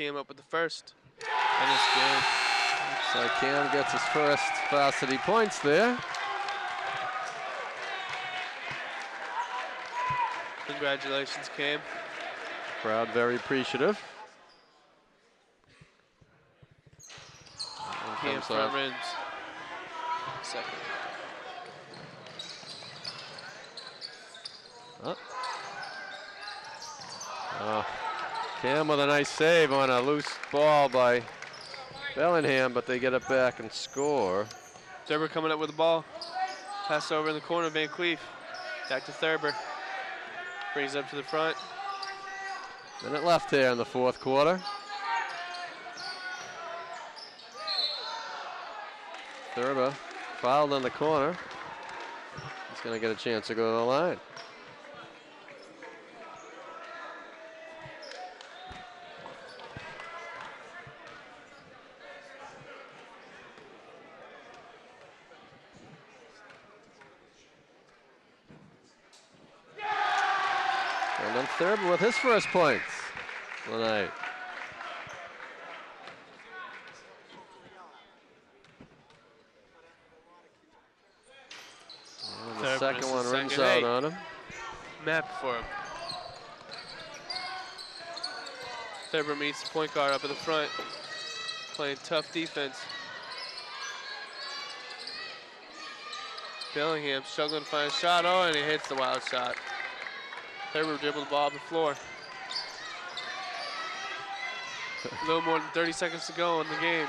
Cam up with the first. And it's good. Looks like Cam gets his first varsity points there. Congratulations, Cam. Crowd very appreciative. Cam front rims. Second. Cam with a nice save on a loose ball by Bellingham, but they get it back and score. Thurber coming up with the ball. Pass over in the corner, Van Cleef. Back to Thurber. Brings up to the front. Minute left here in the fourth quarter. Thurber fouled in the corner. He's going to get a chance to go to the line. And then Thurber with his first points tonight. And the second one rims out on him. Map for him. Thurber meets the point guard up at the front, playing tough defense. Bellingham struggling to find a shot. Oh, and he hits the wild shot. Thurber dribbled the ball up the floor. A little more than 30 seconds to go in the game.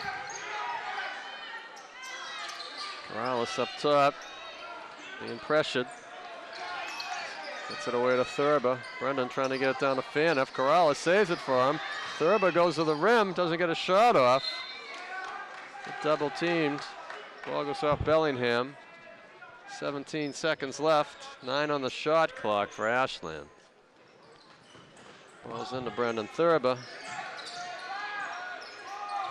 Corrales up top, being pressured. Gets it away to Thurber. Brendan trying to get it down to Phaneuf. Corrales saves it for him. Thurber goes to the rim, doesn't get a shot off. Double teamed. Ball goes off Bellingham. 17 seconds left. 9 on the shot clock for Ashland. Ball's into Brendan Thurber.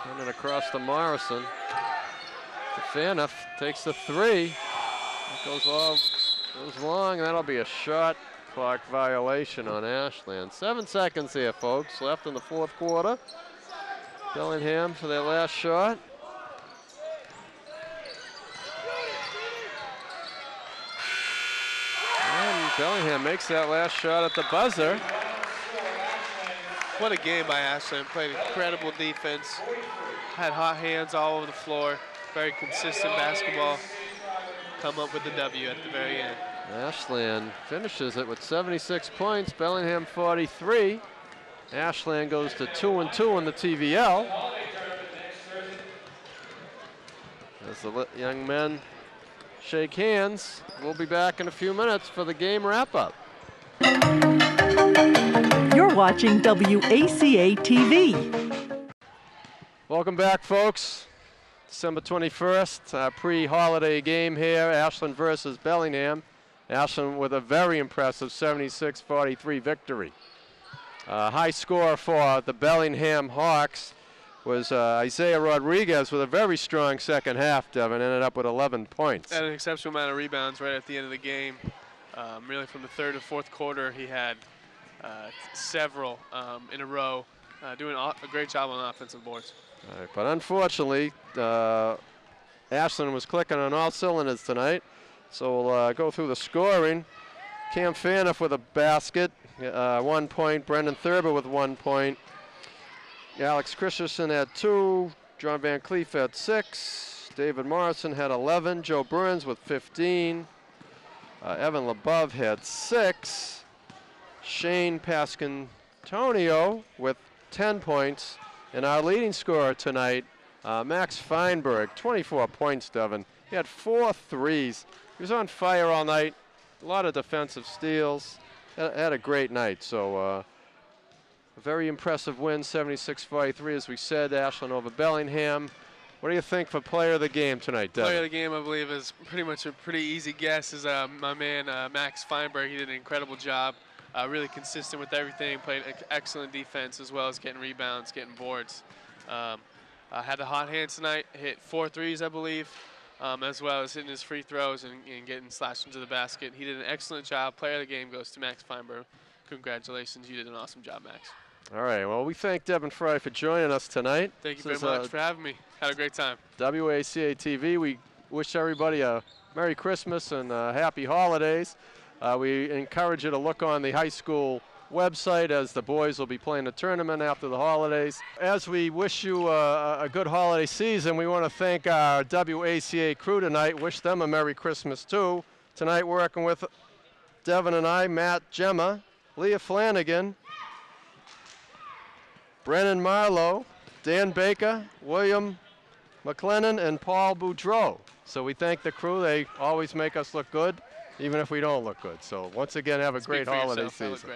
Sending across to Morrison. To Phaneuf, takes the three. It goes long, and that'll be a shot clock violation on Ashland. 7 seconds here, folks, left in the fourth quarter. Bellingham for their last shot. And Bellingham makes that last shot at the buzzer. What a game by Ashland. Played incredible defense. Had hot hands all over the floor. Very consistent basketball. Come up with the W at the very end. Ashland finishes it with 76 points. Bellingham 43. Ashland goes to 2-2 in the TVL. As the young men shake hands, we'll be back in a few minutes for the game wrap-up. You're watching WACA-TV. Welcome back, folks. December 21st, pre-holiday game here, Ashland versus Bellingham. Ashland with a very impressive 76-43 victory. High score for the Bellingham Hawks was Isaiah Rodriguez with a very strong second half, Devin, ended up with 11 points. Had an exceptional amount of rebounds right at the end of the game. Really from the third to fourth quarter, he had several in a row, doing a great job on offensive boards. All right, but unfortunately, Ashland was clicking on all cylinders tonight. So we'll go through the scoring. Cam Phaneuf with a basket, 1 point. Brendan Thurber with 1 point. Alex Christensen had 2. John Van Cleef had 6. David Morrison had 11. Joe Burns with 15. Evan LeBove had 6. Shane Pascantonio with 10 points. And our leading scorer tonight, Max Feinberg, 24 points, Devin. He had 4 threes. He was on fire all night. A lot of defensive steals. Had a great night. So a very impressive win, 76-43, as we said, Ashland over Bellingham. What do you think for player of the game tonight, Devin? Player of the game, I believe, is pretty much a pretty easy guess. Is my man Max Feinberg. He did an incredible job. Really consistent with everything. Played excellent defense as well as getting rebounds, getting boards. Had the hot hands tonight. Hit 4 threes, I believe, as well as hitting his free throws and getting slashed into the basket. He did an excellent job. Player of the game goes to Max Feinberg. Congratulations, you did an awesome job, Max. All right, well, we thank Devin Fry for joining us tonight. Thank you very much for having me. Had a great time. WACA-TV, we wish everybody a Merry Christmas and Happy Holidays. We encourage you to look on the high school website as the boys will be playing the tournament after the holidays. As we wish you a good holiday season, we want to thank our WACA crew tonight. Wish them a Merry Christmas too. Tonight working with Devin and I, Matt Gemma, Leah Flanagan, Brennan Marlowe, Dan Baker, William McLennan, and Paul Boudreau. So we thank the crew. They always make us look good, even if we don't look good. So once again, have a great holiday season.